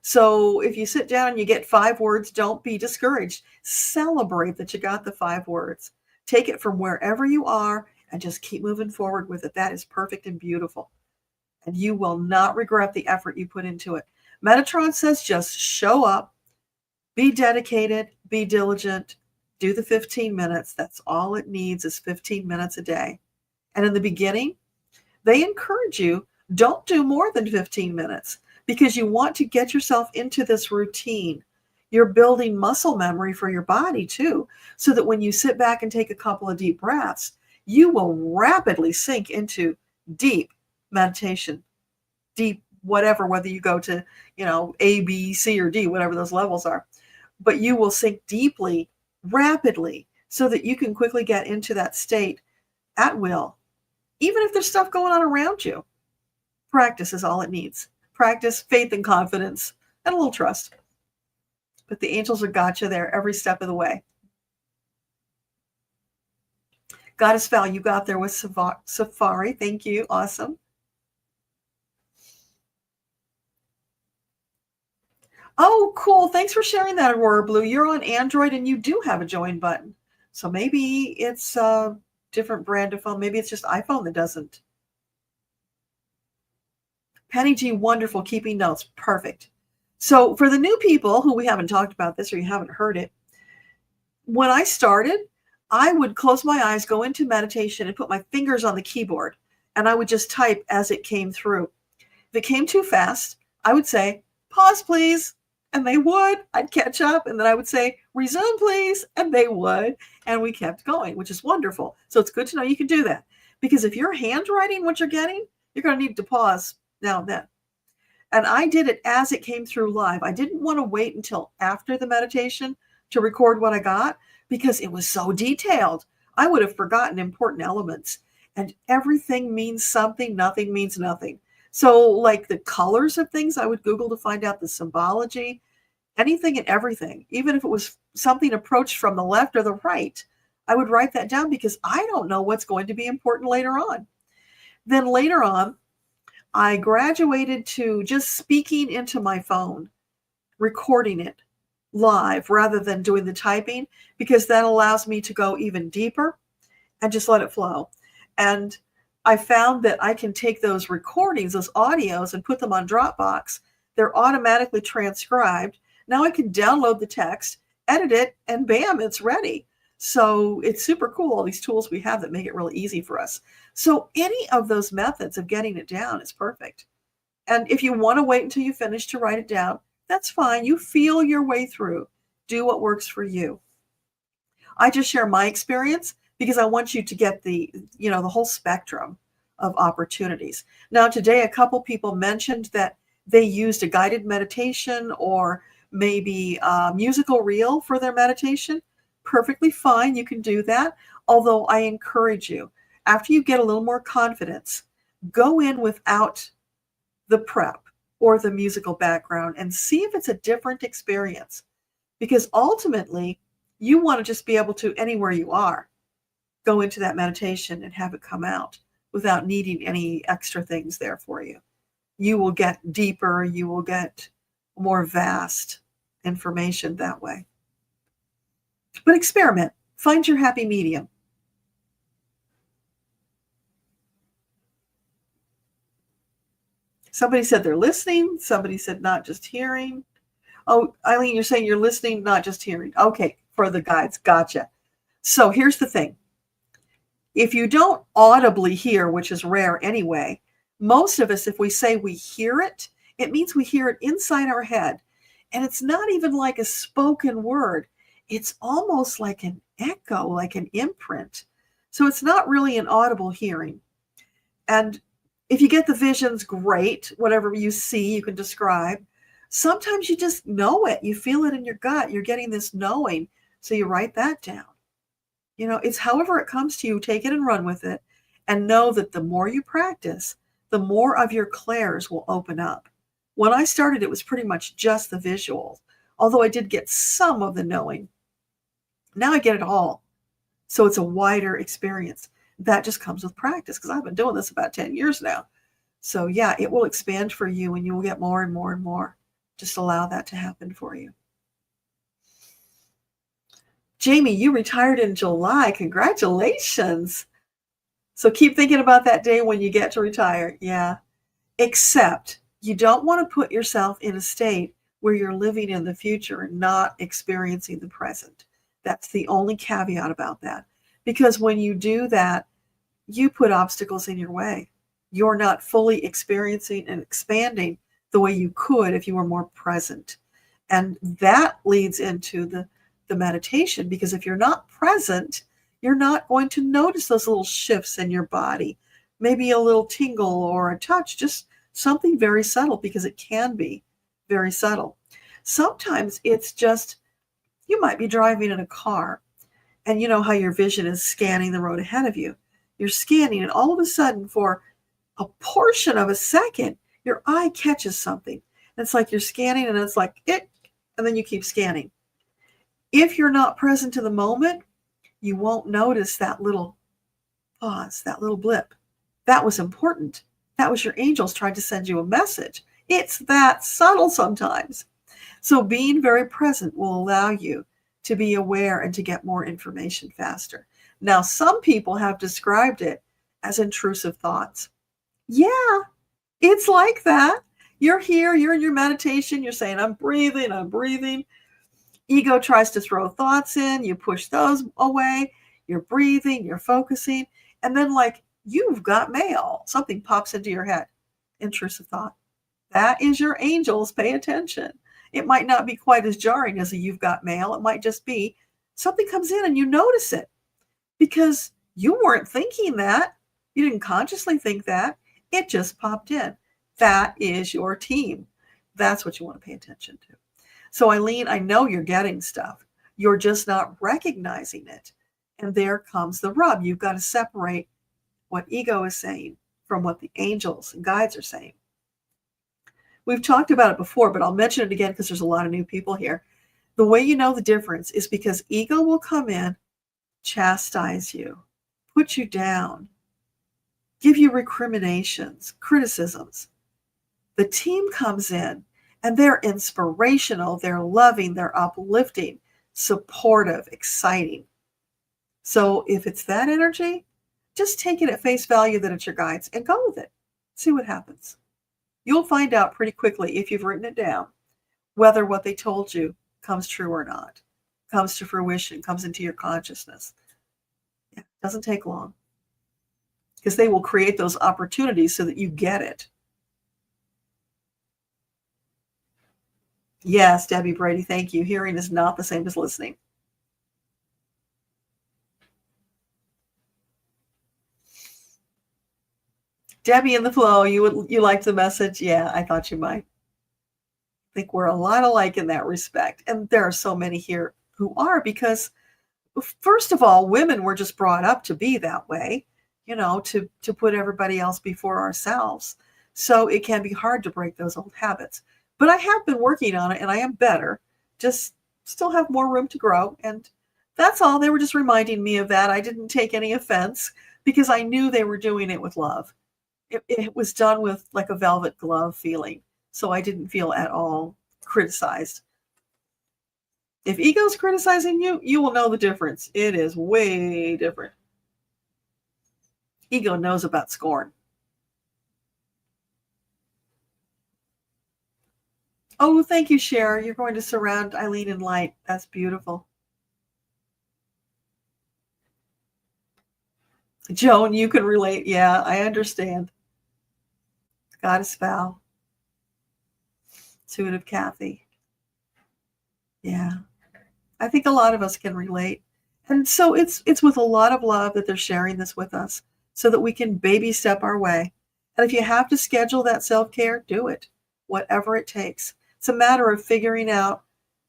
So if you sit down and you get 5 words, don't be discouraged. Celebrate that you got the 5 words. Take it from wherever you are and just keep moving forward with it. That is perfect and beautiful. And you will not regret the effort you put into it. Metatron says just show up, be dedicated, be diligent, do the 15 minutes. That's all it needs, is 15 minutes a day. And in the beginning, they encourage you, don't do more than 15 minutes, because you want to get yourself into this routine. You're building muscle memory for your body too, so that when you sit back and take a couple of deep breaths, you will rapidly sink into deep meditation, deep whatever, whether you go to, A, B, C, or D, whatever those levels are. But you will sink deeply, rapidly, so that you can quickly get into that state at will, even if there's stuff going on around you. Practice is all it needs. Practice, faith, and confidence, and a little trust. But the angels have got you there every step of the way. Goddess Val, you got there with Safari. Thank you. Awesome. Oh, cool. Thanks for sharing that, Aurora Blue. You're on Android and you do have a join button. So maybe it's a different brand of phone. Maybe it's just iPhone that doesn't. Penny G, wonderful. Keeping notes. Perfect. So for the new people who we haven't talked about this or you haven't heard it, when I started, I would close my eyes, go into meditation, and put my fingers on the keyboard, and I would just type as it came through. If it came too fast, I would say, pause, please, and they would. I'd catch up, and then I would say, resume, please, and they would, and we kept going, which is wonderful. So it's good to know you can do that, because if you're handwriting what you're getting, you're going to need to pause now and then. And I did it as it came through live. I didn't want to wait until after the meditation to record what I got, because it was so detailed. I would have forgotten important elements. And everything means something, nothing means nothing. So like the colors of things, I would Google to find out the symbology, anything and everything. Even if it was something approached from the left or the right, I would write that down, because I don't know what's going to be important later on. Then later on, I graduated to just speaking into my phone, recording it live rather than doing the typing, because that allows me to go even deeper and just let it flow. And I found that I can take those recordings, those audios, and put them on Dropbox. They're automatically transcribed. Now I can download the text, edit it, and bam, it's ready. So it's super cool, all these tools we have that make it really easy for us. So any of those methods of getting it down is perfect. And if you want to wait until you finish to write it down, that's fine. You feel your way through. Do what works for you. I just share my experience because I want you to get the whole spectrum of opportunities. Now, today, a couple people mentioned that they used a guided meditation or maybe a musical reel for their meditation. Perfectly fine. You can do that. Although I encourage you, after you get a little more confidence, go in without the prep or the musical background and see if it's a different experience. Because ultimately, you want to just be able to, anywhere you are, go into that meditation and have it come out without needing any extra things there for you. You will get deeper, you will get more vast information that way. But experiment. Find your happy medium. Somebody said they're listening. Somebody said not just hearing. Oh, Eileen, you're saying you're listening, not just hearing. Okay, for the guides. Gotcha. So here's the thing. If you don't audibly hear, which is rare anyway, most of us, if we say we hear it, it means we hear it inside our head. And it's not even like a spoken word. It's almost like an echo, like an imprint. So it's not really an audible hearing. And if you get the visions, great. Whatever you see, you can describe. Sometimes you just know it. You feel it in your gut. You're getting this knowing. So you write that down. It's however it comes to you, take it and run with it. And know that the more you practice, the more of your clairs will open up. When I started, it was pretty much just the visuals, although I did get some of the knowing. Now I get it all. So it's a wider experience. That just comes with practice, because I've been doing this about 10 years now. So yeah, it will expand for you and you will get more and more and more. Just allow that to happen for you. Jamie, you retired in July. Congratulations. So keep thinking about that day when you get to retire. Yeah. Except you don't want to put yourself in a state where you're living in the future and not experiencing the present. That's the only caveat about that. Because when you do that, you put obstacles in your way. You're not fully experiencing and expanding the way you could if you were more present. And that leads into the meditation, because if you're not present, you're not going to notice those little shifts in your body. Maybe a little tingle or a touch, just something very subtle, because it can be very subtle. Sometimes it's just, you might be driving in a car, and you know how your vision is scanning the road ahead of you. You're scanning, and all of a sudden, for a portion of a second, your eye catches something. And it's like you're scanning, and it's like it, and then you keep scanning. If you're not present in the moment, you won't notice that little pause, that little blip. That was important. That was your angels trying to send you a message. It's that subtle sometimes. So being very present will allow you to be aware and to get more information faster. Now, some people have described it as intrusive thoughts. Yeah, it's like that. You're here, you're in your meditation, you're saying, I'm breathing, I'm breathing. Ego tries to throw thoughts in, you push those away, you're breathing, you're focusing, and then like, you've got mail. Something pops into your head. Intrusive thought. That is your angels. Pay attention. It might not be quite as jarring as a you've got mail. It might just be something comes in and you notice it because you weren't thinking that. You didn't consciously think that. It just popped in. That is your team. That's what you want to pay attention to. So Eileen, I know you're getting stuff. You're just not recognizing it. And there comes the rub. You've got to separate what ego is saying from what the angels and guides are saying. We've talked about it before, but I'll mention it again because there's a lot of new people here. The way you know the difference is because ego will come in, chastise you, put you down, give you recriminations, criticisms. The team comes in and they're inspirational, they're loving, they're uplifting, supportive, exciting. So if it's that energy, just take it at face value that it's your guides and go with it. See what happens. You'll find out pretty quickly, if you've written it down, whether what they told you comes true or not, comes to fruition, comes into your consciousness. Yeah, it doesn't take long because they will create those opportunities so that you get it. Yes, Debbie Brady, thank you. Hearing is not the same as listening. Debbie in the flow, you liked the message? Yeah, I thought you might. I think we're a lot alike in that respect. And there are so many here who are, because first of all, women were just brought up to be that way, to put everybody else before ourselves. So it can be hard to break those old habits. But I have been working on it and I am better, just still have more room to grow. And that's all. They were just reminding me of that. I didn't take any offense because I knew they were doing it with love. It was done with like a velvet glove feeling. So I didn't feel at all criticized. If ego's criticizing you, you will know the difference. It is way different. Ego knows about scorn. Oh, thank you, Cher. You're going to surround Eileen in light. That's beautiful. Joan, you can relate. Yeah, I understand. Goddess Val. Intuitive Kathy. Yeah. I think a lot of us can relate. And so it's with a lot of love that they're sharing this with us so that we can baby step our way. And if you have to schedule that self-care, do it, whatever it takes. It's a matter of figuring out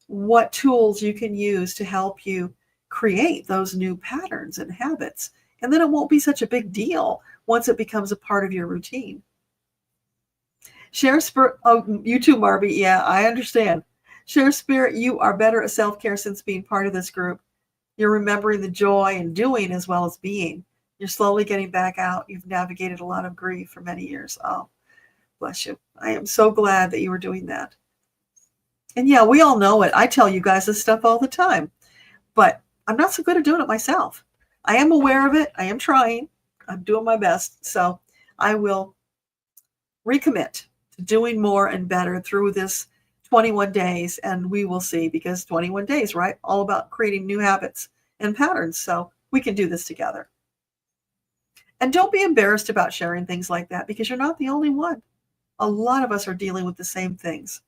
what tools you can use to help you create those new patterns and habits. And then it won't be such a big deal once it becomes a part of your routine. Share spirit. Oh, you too, Marby. Yeah, I understand. Share spirit. You are better at self-care since being part of this group. You're remembering the joy and doing as well as being. You're slowly getting back out. You've navigated a lot of grief for many years. Oh, bless you. I am so glad that you were doing that. And yeah, we all know it. I tell you guys this stuff all the time, but I'm not so good at doing it myself. I am aware of it. I am trying. I'm doing my best. So I will recommit to doing more and better through this 21 days. And we will see, because 21 days, right? All about creating new habits and patterns. So we can do this together. And don't be embarrassed about sharing things like that, because you're not the only one. A lot of us are dealing with the same things.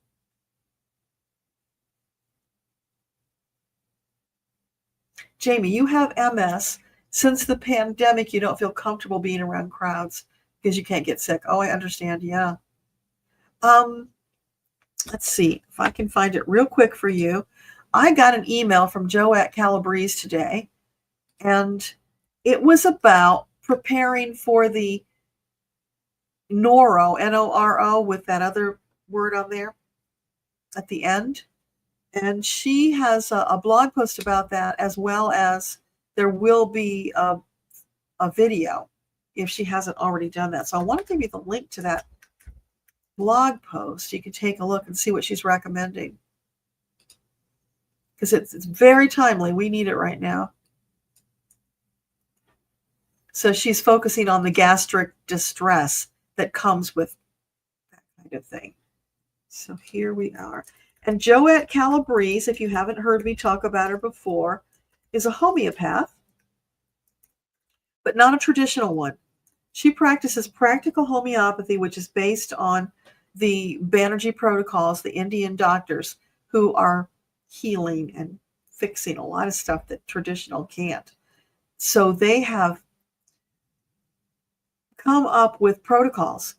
Jamie, you have MS. Since the pandemic, you don't feel comfortable being around crowds because you can't get sick. Oh, I understand. Yeah. Let's see if I can find it real quick for you. I got an email from Joette Calabrese today, and it was about preparing for the Noro, N-O-R-O, with that other word on there at the end. And she has a blog post about that, as well as there will be a video if she hasn't already done that. So I want to give you the link to that blog post. You can take a look and see what she's recommending, because it's very timely. We need it right now. So she's focusing on the gastric distress that comes with that kind of thing. So here we are. And Joette Calabrese, if you haven't heard me talk about her before, is a homeopath, but not a traditional one. She practices practical homeopathy, which is based on the Banerjee protocols, the Indian doctors who are healing and fixing a lot of stuff that traditional can't. So they have come up with protocols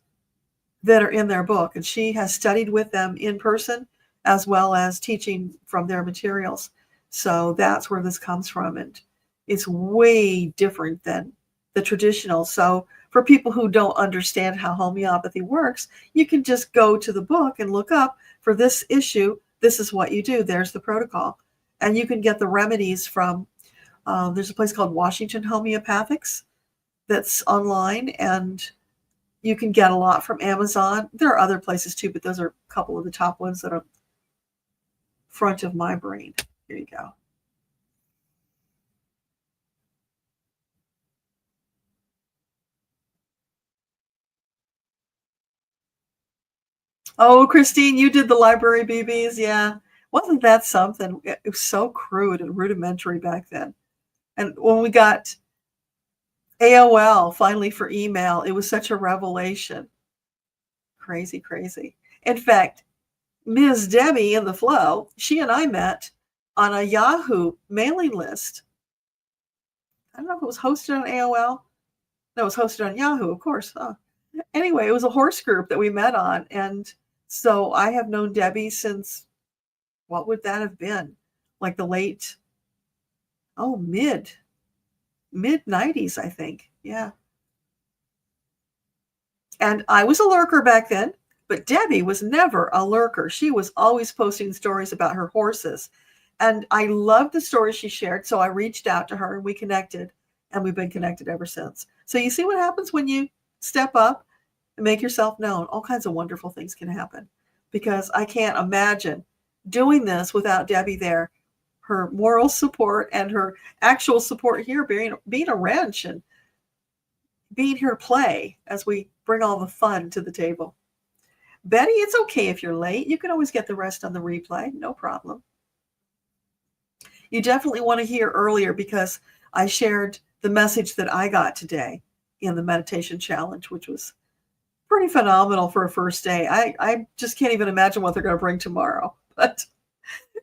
that are in their book, and she has studied with them in person as well as teaching from their materials. So that's where this comes from, and it's way different than the traditional. So for people who don't understand how homeopathy works, you can just go to the book and look up, for this issue, this is what you do. There's the protocol. And you can get the remedies from, there's a place called Washington Homeopathics that's online, and you can get a lot from Amazon. There are other places too, but those are a couple of the top ones that are front of my brain. Here you go. Oh, Christine, you did the library BBs. Yeah. Wasn't that something? It was so crude and rudimentary back then. And when we got AOL finally for email, it was such a revelation. Crazy, crazy. In fact, Ms. Debbie in the Flow, she and I met on a Yahoo mailing list. I don't know if it was hosted on AOL. No, it was hosted on Yahoo, of course. Anyway, it was a horse group that we met on. And so I have known Debbie since, what would that have been? Like the late, mid 90s, I think. Yeah. And I was a lurker back then, but Debbie was never a lurker. She was always posting stories about her horses. And I loved the stories she shared. So I reached out to her and we connected, and we've been connected ever since. So you see what happens when you step up and make yourself known. All kinds of wonderful things can happen, because I can't imagine doing this without Debbie there. Her moral support and her actual support here, being a wrench and being here to play as we bring all the fun to the table. Betty, it's okay if you're late. You can always get the rest on the replay. No problem. You definitely want to hear earlier, because I shared the message that I got today in the meditation challenge, which was pretty phenomenal for a first day. I just can't even imagine what they're going to bring tomorrow, but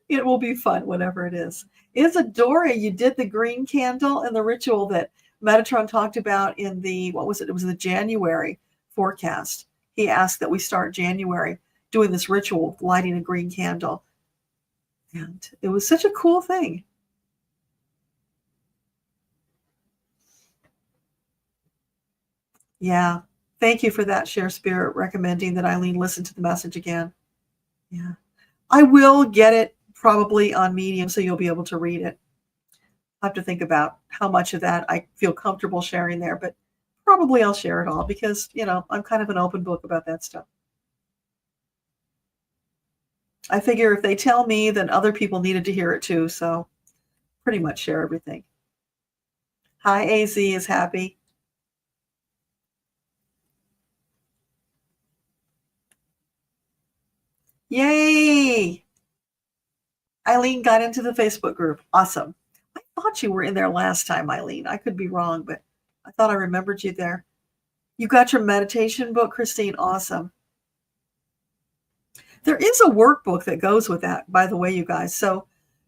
it will be fun, whatever it is. Isadora, you did the green candle and the ritual that Metatron talked about in the, what was it? It was the January forecast. He asked that we start January doing this ritual, lighting a green candle. And it was such a cool thing. Yeah. Thank you for that, Share Spirit, recommending that Eileen listen to the message again. Yeah. I will get it probably on Medium, so you'll be able to read it. I have to think about how much of that I feel comfortable sharing there, but probably I'll share it all, because, I'm kind of an open book about that stuff. I figure if they tell me, then other people needed to hear it too, so pretty much share everything. Hi, AZ is happy. Yay! Eileen got into the Facebook group. Awesome. I thought you were in there last time, Eileen. I could be wrong, but I thought I remembered you there. You got your meditation book, Christine. Awesome. There is a workbook that goes with that, by the way, you guys. So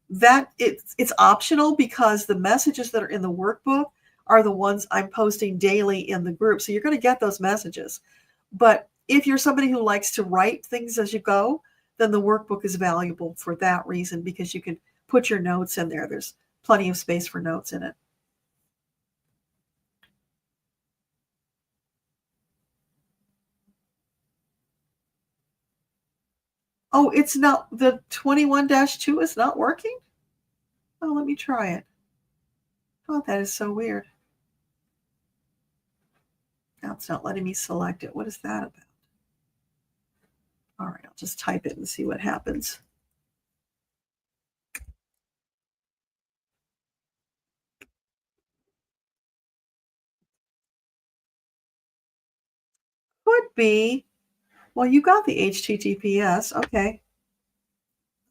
that it's optional because the messages that are in the workbook are the ones I'm posting daily in the group. So you're going to get those messages. But if you're somebody who likes to write things as you go, then the workbook is valuable for that reason, because you can put your notes in there. There's plenty of space for notes in it. Oh, it's not, the 21-2 is not working? Oh, let me try it. Oh, that is so weird. Now it's not letting me select it. What is that about? All right, I'll just type it and see what happens. Could be. Well, you got the HTTPS. Okay.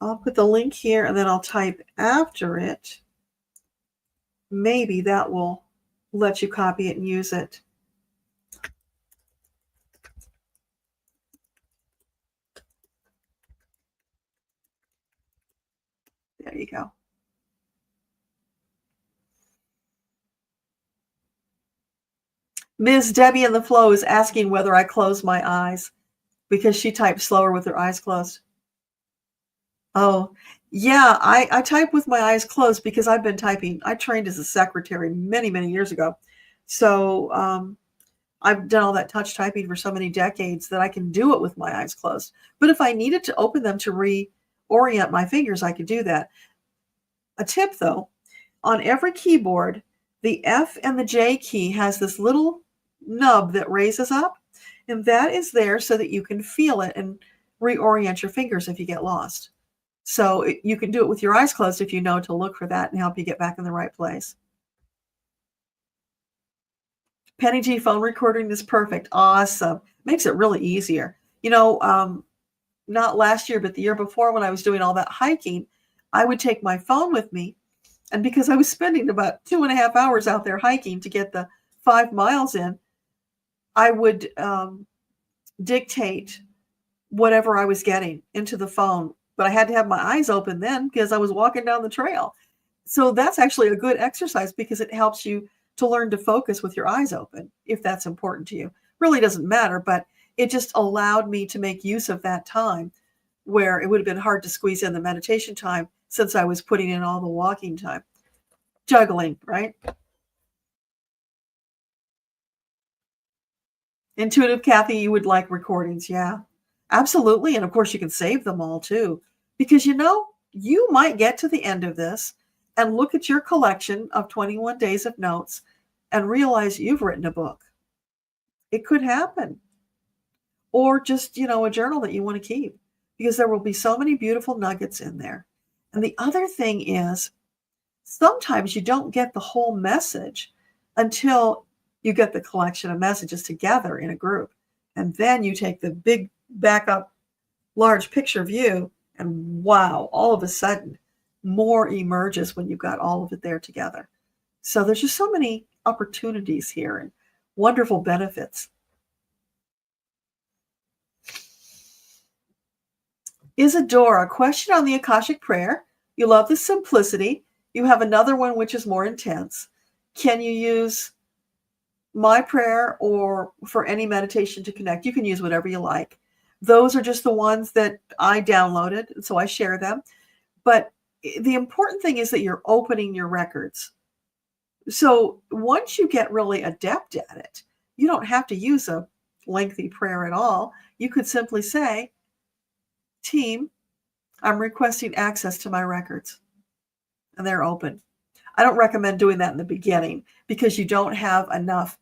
I'll put the link here and then I'll type after it. Maybe that will let you copy it and use it. There you go. Ms. Debbie in the Flow is asking whether I close my eyes because she types slower with her eyes closed. Oh, yeah, I type with my eyes closed because I've been typing. I trained as a secretary many, many years ago. So I've done all that touch typing for so many decades that I can do it with my eyes closed. But if I needed to open them to reorient my fingers, I could do that. A tip, though, on every keyboard, the F and the J key has this little nub that raises up, and that is there so that you can feel it and reorient your fingers if you get lost. So you can do it with your eyes closed if you know to look for that and help you get back in the right place. Penny G, phone recording is perfect. Awesome. Makes it really easier. You know, not last year, but the year before, when I was doing all that hiking, I would take my phone with me. And because I was spending about 2.5 hours out there hiking to get the 5 miles in, I would dictate whatever I was getting into the phone. But I had to have my eyes open then because I was walking down the trail. So that's actually a good exercise because it helps you to learn to focus with your eyes open, if that's important to you. Really doesn't matter, but it just allowed me to make use of that time where it would have been hard to squeeze in the meditation time since I was putting in all the walking time. Juggling, right? Intuitive Kathy, you would like recordings. Yeah, absolutely. And of course, you can save them all too, because you might get to the end of this and look at your collection of 21 days of notes and realize you've written a book. It could happen. Or just, a journal that you want to keep, because there will be so many beautiful nuggets in there. And the other thing is, sometimes you don't get the whole message until you get the collection of messages together in a group. And then you take the big backup, large picture view, and wow, all of a sudden, more emerges when you've got all of it there together. So there's just so many opportunities here and wonderful benefits. Isadora, question on the Akashic prayer. You love the simplicity. You have another one which is more intense. Can you use my prayer or for any meditation to connect? You can use whatever you like. Those are just the ones that I downloaded, so I share them. But the important thing is that you're opening your records. So once you get really adept at it, you don't have to use a lengthy prayer at all. You could simply say, team, I'm requesting access to my records. And they're open. I don't recommend doing that in the beginning because you don't have enough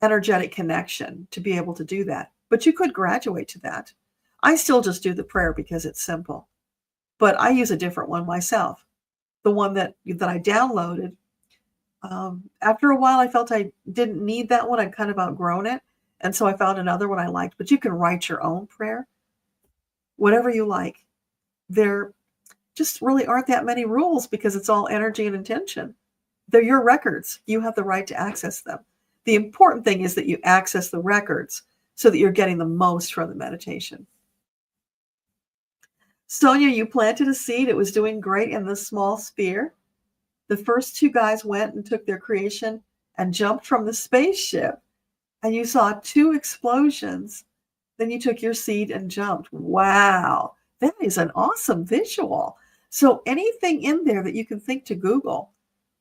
energetic connection to be able to do that. But you could graduate to that. I still just do the prayer because it's simple. But I use a different one myself. The one that I downloaded. After a while, I felt I didn't need that one. I'd kind of outgrown it. And so I found another one I liked. But you can write your own prayer, whatever you like. There just really aren't that many rules because it's all energy and intention. They're your records. You have the right to access them. The important thing is that you access the records so that you're getting the most from the meditation. Sonia, you planted a seed. It was doing great in the small sphere. The first two guys went and took their creation and jumped from the spaceship, and you saw two explosions. Then you took your seed and jumped. Wow, that is an awesome visual. So anything in there that you can think to Google,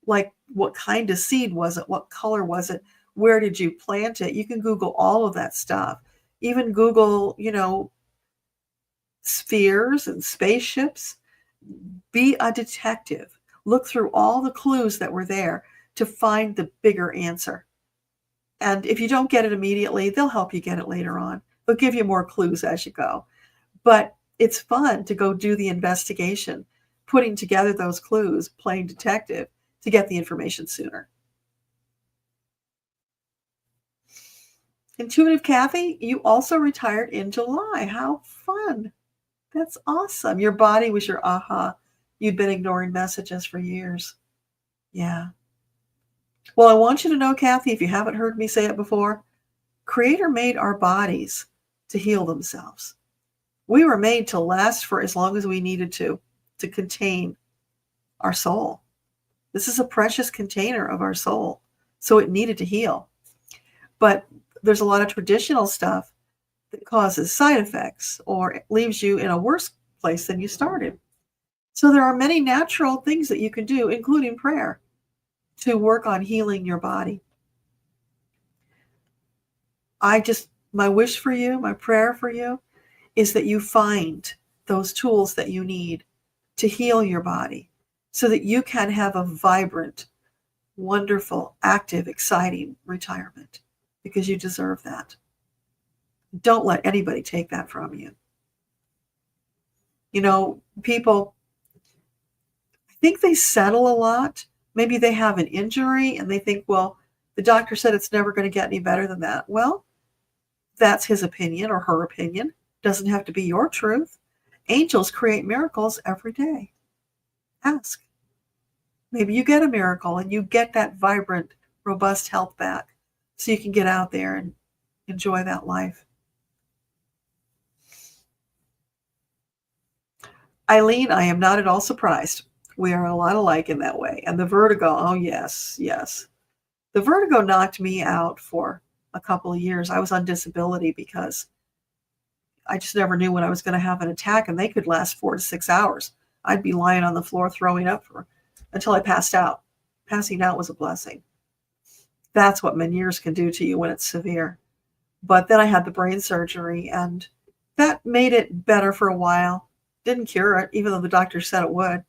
like what kind of seed was it? What color was it? Where did you plant it? You can Google all of that stuff. Even Google, spheres and spaceships. Be a detective. Look through all the clues that were there to find the bigger answer. And if you don't get it immediately, they'll help you get it later on. They'll give you more clues as you go. But it's fun to go do the investigation, putting together those clues, playing detective to get the information sooner. Intuitive Kathy, you also retired in July. How fun. That's awesome. Your body was your aha. You'd been ignoring messages for years. Yeah. Well, I want you to know, Kathy, if you haven't heard me say it before, Creator made our bodies to heal themselves. We were made to last for as long as we needed to contain our soul. This is a precious container of our soul, so it needed to heal. But there's a lot of traditional stuff that causes side effects or leaves you in a worse place than you started. So there are many natural things that you can do, including prayer, to work on healing your body. My wish for you, my prayer for you, is that you find those tools that you need to heal your body so that you can have a vibrant, wonderful, active, exciting retirement, because you deserve that. Don't let anybody take that from you. People, I think they settle a lot. Maybe they have an injury and they think, well, the doctor said it's never going to get any better than that. Well, that's his opinion or her opinion. Doesn't have to be your truth. Angels create miracles every day. Ask. Maybe you get a miracle and you get that vibrant, robust health back so you can get out there and enjoy that life. Eileen, I am not at all surprised. We are a lot alike in that way. And the vertigo, oh yes. The vertigo knocked me out for a couple of years. I was on disability because I just never knew when I was going to have an attack, and they could last 4 to 6 hours. I'd be lying on the floor throwing up until I passed out. Passing out was a blessing. That's what Meniere's can do to you when it's severe. But then I had the brain surgery, and that made it better for a while. Didn't cure it, even though the doctor said it would.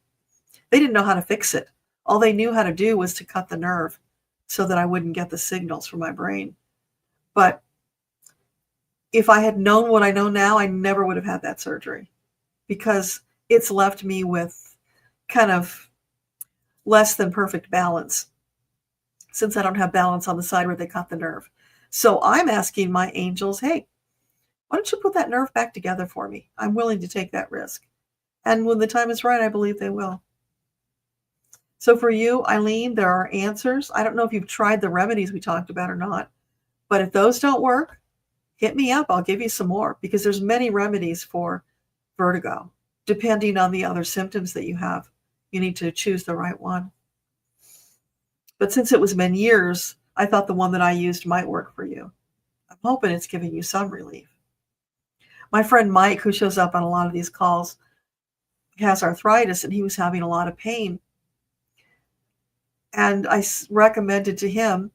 They didn't know how to fix it. All they knew how to do was to cut the nerve so that I wouldn't get the signals from my brain. But if I had known what I know now, I never would have had that surgery, because it's left me with kind of less than perfect balance, since I don't have balance on the side where they cut the nerve. So I'm asking my angels, hey, why don't you put that nerve back together for me? I'm willing to take that risk. And when the time is right, I believe they will. So for you, Eileen, there are answers. I don't know if you've tried the remedies we talked about or not, but if those don't work, hit me up. I'll give you some more, because there's many remedies for vertigo. Depending on the other symptoms that you have, you need to choose the right one. But since it was Meniere's, I thought the one that I used might work for you. I'm hoping it's giving you some relief. My friend Mike, who shows up on a lot of these calls, has arthritis, and he was having a lot of pain. And I recommended to him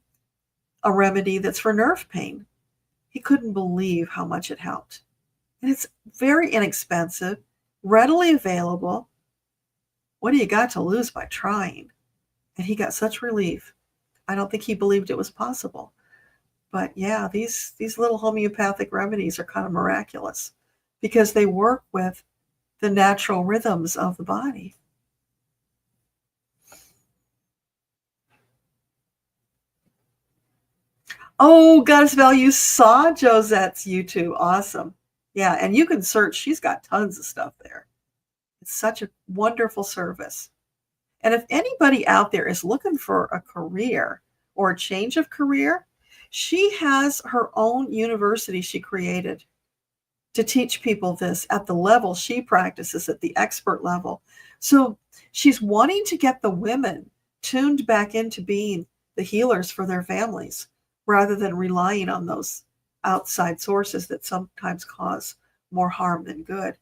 a remedy that's for nerve pain. He couldn't believe how much it helped. And it's very inexpensive, readily available. What do you got to lose by trying? And he got such relief. I don't think he believed it was possible. But yeah, these little homeopathic remedies are kind of miraculous, because they work with the natural rhythms of the body. Oh, Goddess Val, you saw Josette's YouTube. Awesome. Yeah, and you can search. She's got tons of stuff there. It's such a wonderful service. And if anybody out there is looking for a career or a change of career, she has her own university she created to teach people this at the level she practices, at the expert level. So she's wanting to get the women tuned back into being the healers for their families, rather than relying on those outside sources that sometimes cause more harm than good.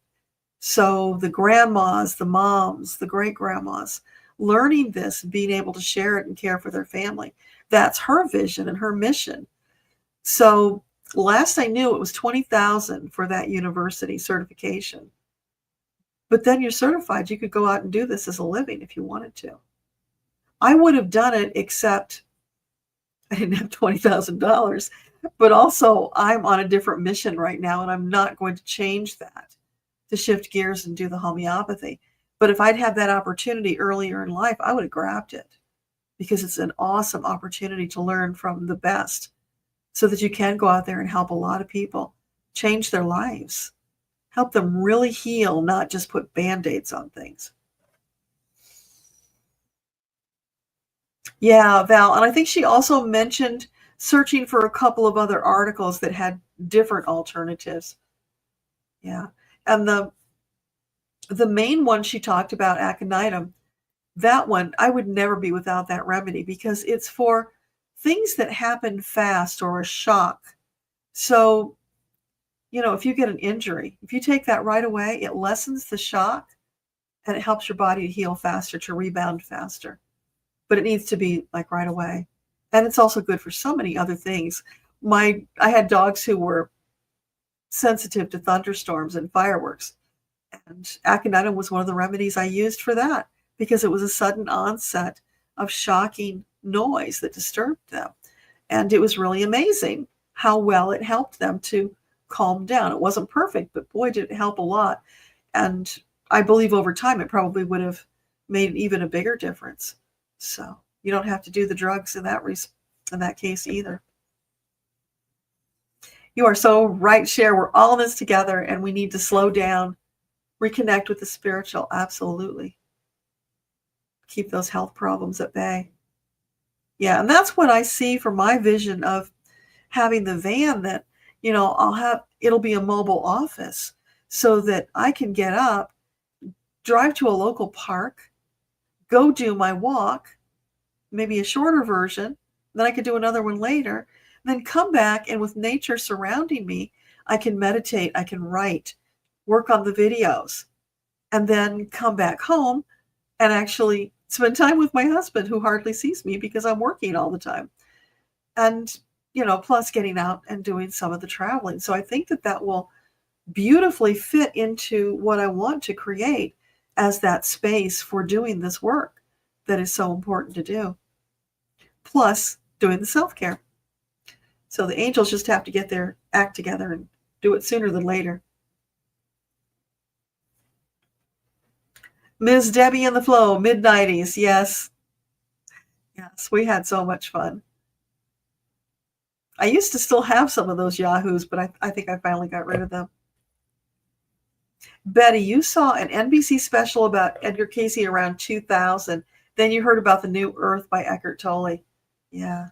So the grandmas, the moms, the great grandmas, learning this, being able to share it and care for their family. That's her vision and her mission. So last I knew, it was $20,000 for that university certification. But then you're certified. You could go out and do this as a living if you wanted to. I would have done it, except I didn't have $20,000. But also, I'm on a different mission right now, and I'm not going to change that to shift gears and do the homeopathy. But if I'd had that opportunity earlier in life, I would have grabbed it, because it's an awesome opportunity to learn from the best, so that you can go out there and help a lot of people change their lives, help them really heal, not just put Band-Aids on things. Yeah, Val. And I think she also mentioned searching for a couple of other articles that had different alternatives. Yeah. And the main one she talked about, aconitum, that one, I would never be without that remedy, because it's for things that happen fast or a shock. So, if you get an injury, if you take that right away, it lessens the shock and it helps your body to heal faster, to rebound faster. But it needs to be like right away. And it's also good for so many other things. I had dogs who were sensitive to thunderstorms and fireworks. And aconitum was one of the remedies I used for that, because it was a sudden onset of shocking noise that disturbed them. And it was really amazing how well it helped them to calm down. It wasn't perfect, but boy, did it help a lot. And I believe over time it probably would have made even a bigger difference. So you don't have to do the drugs in that case either. You are so right, Cher. We're all in this together, and we need to slow down, reconnect with the spiritual. Absolutely. Keep those health problems at bay. Yeah, and that's what I see for my vision of having the van, that, it'll be a mobile office, so that I can get up, drive to a local park, go do my walk, maybe a shorter version, then I could do another one later, then come back, and with nature surrounding me, I can meditate, I can write, work on the videos, and then come back home and actually spend time with my husband, who hardly sees me because I'm working all the time. And, plus getting out and doing some of the traveling. So I think that will beautifully fit into what I want to create as that space for doing this work that is so important to do. Plus doing the self-care. So the angels just have to get their act together and do it sooner than later. Ms. Debbie in the Flow, mid-90s. Yes. Yes, we had so much fun. I used to still have some of those Yahoos, but I think I finally got rid of them. Betty, you saw an NBC special about Edgar Cayce around 2000. Then you heard about The New Earth by Eckhart Tolle. Yeah.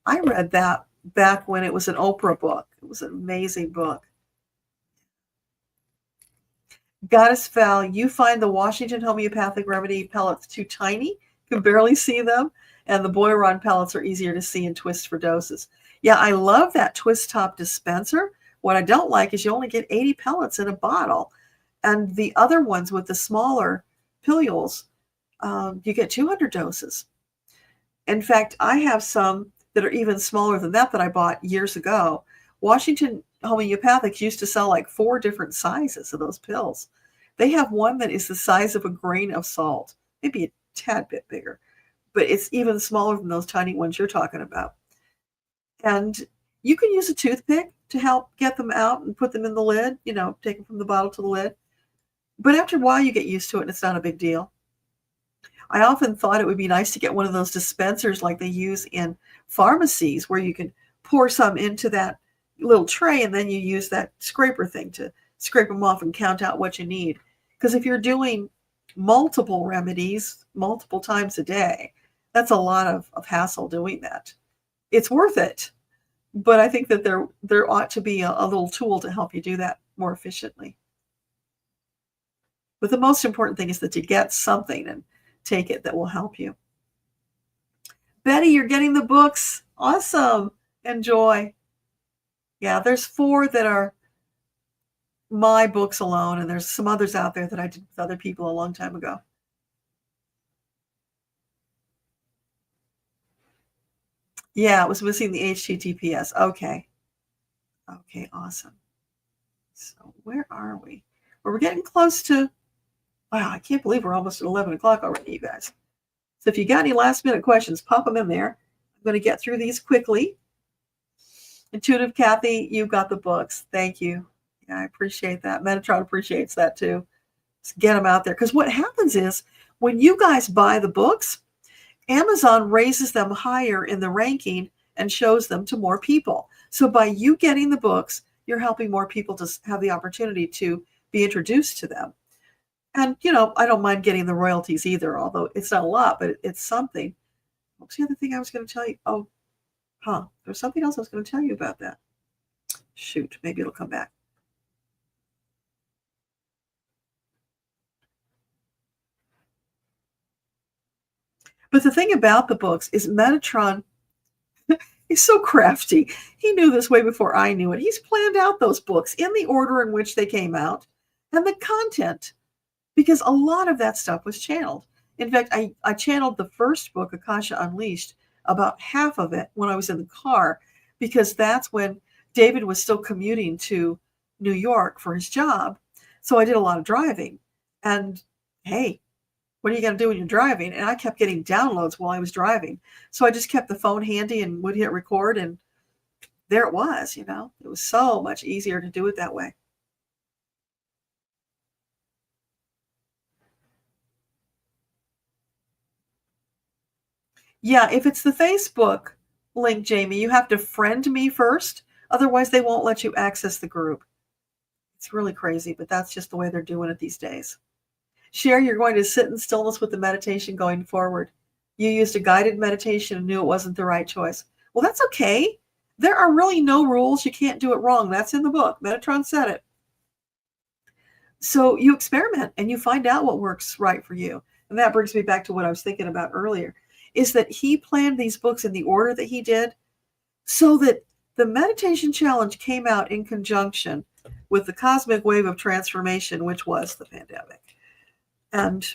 I read that back when it was an Oprah book. It was an amazing book. Goddess Val, you find the Washington homeopathic remedy pellets too tiny. You can barely see them. And the Boiron pellets are easier to see and twist for doses. Yeah, I love that twist top dispenser. What I don't like is you only get 80 pellets in a bottle. And the other ones with the smaller pilules, you get 200 doses. In fact, I have some that are even smaller than that I bought years ago. Washington Homeopathics used to sell like 4 different sizes of those pills. They have one that is the size of a grain of salt, maybe a tad bit bigger, but it's even smaller than those tiny ones you're talking about. And you can use a toothpick to help get them out and put them in the lid, take them from the bottle to the lid. But after a while, you get used to it, and it's not a big deal. I often thought it would be nice to get one of those dispensers like they use in pharmacies, where you can pour some into that little tray, and then you use that scraper thing to scrape them off and count out what you need. Because if you're doing multiple remedies multiple times a day, that's a lot of hassle doing that. It's worth it, but I think that there ought to be a little tool to help you do that more efficiently. But the most important thing is that you get something and take it that will help you. Betty, you're getting the books. Awesome. Enjoy. Yeah, there's 4 that are my books alone, and there's some others out there that I did with other people a long time ago. Yeah, it was missing the HTTPS. Okay. Okay, awesome. So where are we? Well, we're getting close to, wow, I can't believe we're almost at 11 o'clock already, you guys. So if you got any last minute questions, pop them in there. I'm going to get through these quickly. Intuitive Kathy, you got the books. Thank you. Yeah, I appreciate that. Metatron appreciates that too. Just get them out there. Because what happens is when you guys buy the books, Amazon raises them higher in the ranking and shows them to more people. So by you getting the books, you're helping more people to have the opportunity to be introduced to them. And, I don't mind getting the royalties either, although it's not a lot, but it's something. What was the other thing I was going to tell you? Oh, there's something else I was going to tell you about that. Shoot, maybe it'll come back. But the thing about the books is Metatron, he's so crafty. He knew this way before I knew it. He's planned out those books in the order in which they came out and the content, because a lot of that stuff was channeled. In fact, I channeled the first book, Akasha Unleashed, about half of it when I was in the car, because that's when David was still commuting to New York for his job. So I did a lot of driving. And hey, what are you going to do when you're driving? And I kept getting downloads while I was driving. So I just kept the phone handy and would hit record, and there it was, It was so much easier to do it that way. Yeah, if it's the Facebook link, Jamie, you have to friend me first. Otherwise, they won't let you access the group. It's really crazy, but that's just the way they're doing it these days. Cher, you're going to sit in stillness with the meditation going forward. You used a guided meditation and knew it wasn't the right choice. Well, that's okay. There are really no rules. You can't do it wrong. That's in the book. Metatron said it. So you experiment and you find out what works right for you. And that brings me back to what I was thinking about earlier, is that he planned these books in the order that he did so that the meditation challenge came out in conjunction with the cosmic wave of transformation, which was the pandemic. And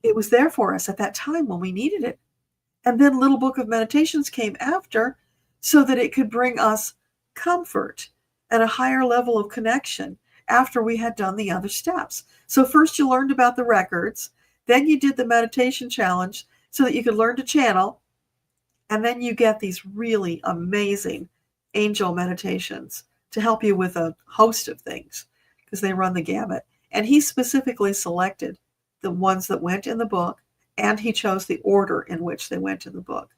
it was there for us at that time when we needed it. And then Little Book of Meditations came after so that it could bring us comfort and a higher level of connection after we had done the other steps. So first you learned about the records, then you did the meditation challenge so that you could learn to channel, and then you get these really amazing angel meditations to help you with a host of things because they run the gamut. And he specifically selected the ones that went in the book, and he chose the order in which they went in the book.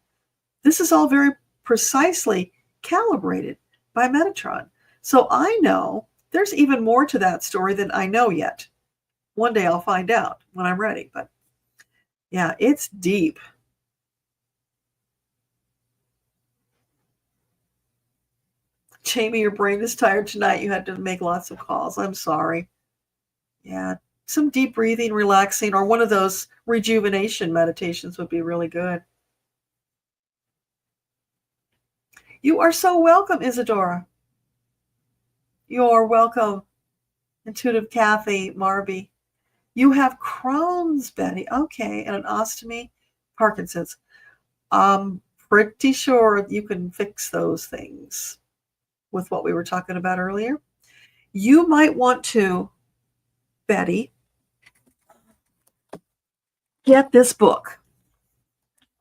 This is all very precisely calibrated by Metatron. So I know there's even more to that story than I know yet. One day I'll find out when I'm ready. But yeah, it's deep. Jamie, your brain is tired tonight. You had to make lots of calls. I'm sorry. Yeah, some deep breathing, relaxing, or one of those rejuvenation meditations would be really good. You are so welcome, Isadora. You're welcome, Intuitive Kathy, Marby. You have Crohn's, Betty. Okay, and an ostomy, Parkinson's. I'm pretty sure you can fix those things with what we were talking about earlier. You might want to, Betty, get this book.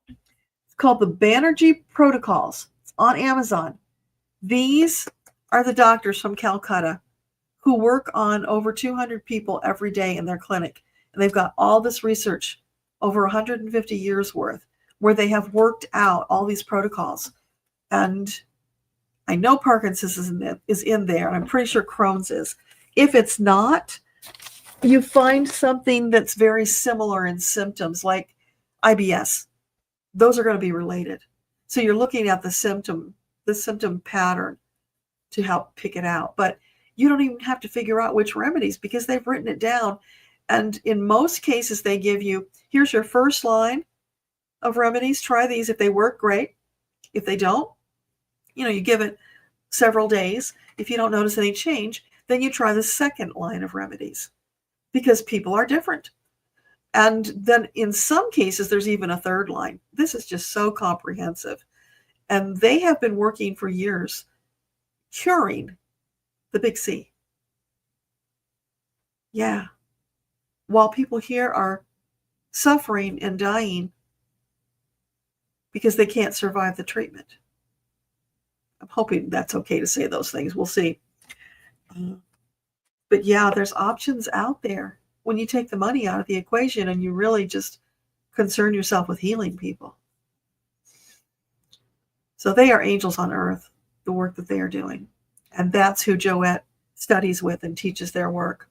It's called The Banerjee Protocols. It's on Amazon. These are the doctors from Calcutta who work on over 200 people every day in their clinic. And they've got all this research, over 150 years worth, where they have worked out all these protocols. And I know Parkinson's is in there, and I'm pretty sure Crohn's is. If it's not, you find something that's very similar in symptoms, like IBS. Those are going to be related. So you're looking at the symptom pattern to help pick it out. But You don't even have to figure out which remedies because they've written it down. And in most cases, they give you, here's your first line of remedies. Try these. If they work, great. If they don't, you give it several days. If you don't notice any change, then you try the second line of remedies because people are different. And then in some cases, there's even a third line. This is just so comprehensive. And they have been working for years curing the big C. Yeah. While people here are suffering and dying because they can't survive the treatment. I'm hoping that's okay to say those things. We'll see. But yeah, there's options out there when you take the money out of the equation and you really just concern yourself with healing people. So they are angels on earth, the work that they are doing. And that's who Joette studies with and teaches their work.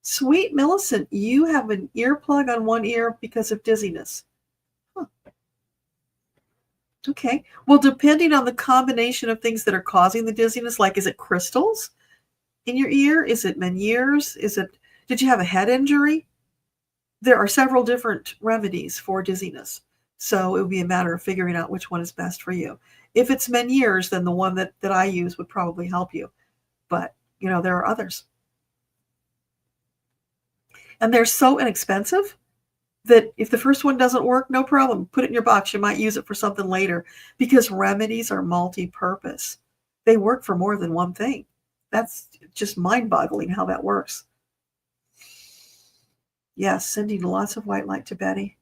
Sweet Millicent, you have an earplug on one ear because of dizziness. Huh. Okay. Well, depending on the combination of things that are causing the dizziness, like is it crystals in your ear? Is it Meniere's? Did you have a head injury? There are several different remedies for dizziness. So it would be a matter of figuring out which one is best for you. If it's Meniere's, then the one that I use would probably help you. But, there are others. And they're so inexpensive that if the first one doesn't work, no problem. Put it in your box. You might use it for something later because remedies are multi-purpose. They work for more than one thing. That's just mind-boggling how that works. Yes, sending lots of white light to Betty.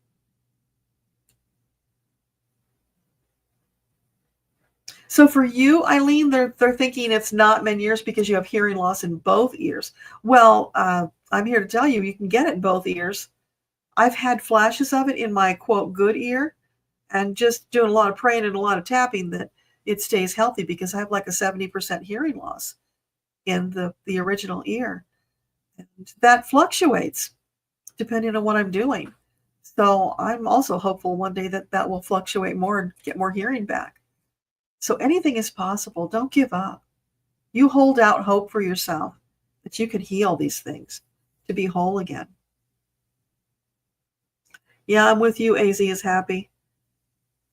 So for you, Eileen, they're thinking it's not Meniere's because you have hearing loss in both ears. Well, I'm here to tell you, you can get it in both ears. I've had flashes of it in my, quote, good ear, and just doing a lot of praying and a lot of tapping that it stays healthy because I have like a 70% hearing loss in the original ear. And that fluctuates depending on what I'm doing. So I'm also hopeful one day that will fluctuate more and get more hearing back. So anything is possible. Don't give up. You hold out hope for yourself that you can heal these things to be whole again. Yeah, I'm with you. AZ is happy.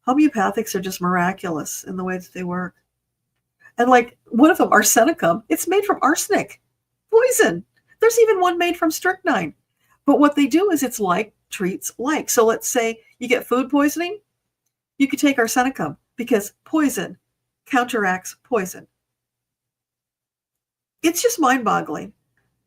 Homeopathics are just miraculous in the way that they work. And like one of them, arsenicum, it's made from arsenic, poison. There's even one made from strychnine. But what they do is it's like treats like. So let's say you get food poisoning, you could take arsenicum because poison counteracts poison. It's just mind-boggling.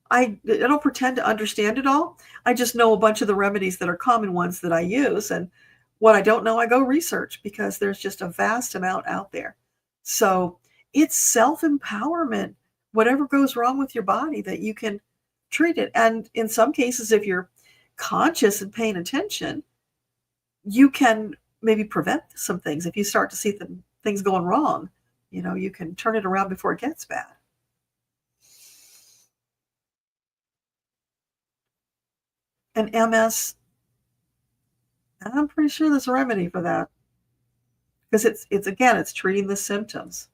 I don't pretend to understand it all. I just know a bunch of the remedies that are common ones that I use. And what I don't know, I go research because there's just a vast amount out there. So it's self-empowerment. Whatever goes wrong with your body, that you can treat it. And in some cases, if you're conscious and paying attention, you can maybe prevent some things. If you start to see things going wrong, you can turn it around before it gets bad. And MS, I'm pretty sure there's a remedy for that because it's treating the symptoms.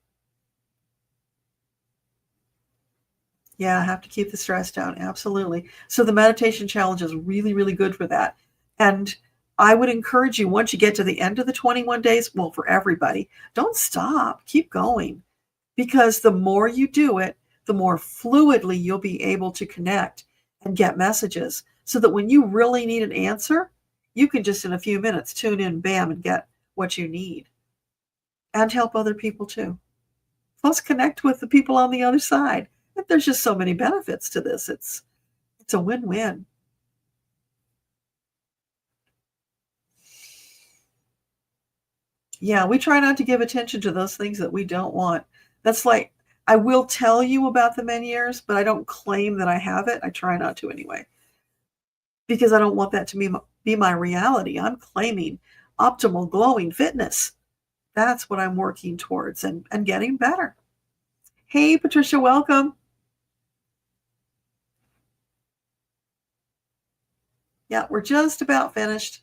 Yeah, I have to keep the stress down. Absolutely. So the meditation challenge is really, really good for that. And I would encourage you, once you get to the end of the 21 days, well, for everybody, don't stop. Keep going. Because the more you do it, the more fluidly you'll be able to connect and get messages so that when you really need an answer, you can just in a few minutes tune in, bam, and get what you need. And help other people too. Plus connect with the people on the other side. There's just so many benefits to this. It's a win-win. Yeah, we try not to give attention to those things that we don't want. That's like, I will tell you about the Meniere's, but I don't claim that I have it. I try not to anyway. Because I don't want that to be my reality. I'm claiming optimal glowing fitness. That's what I'm working towards and getting better. Hey, Patricia, welcome. Yeah, we're just about finished.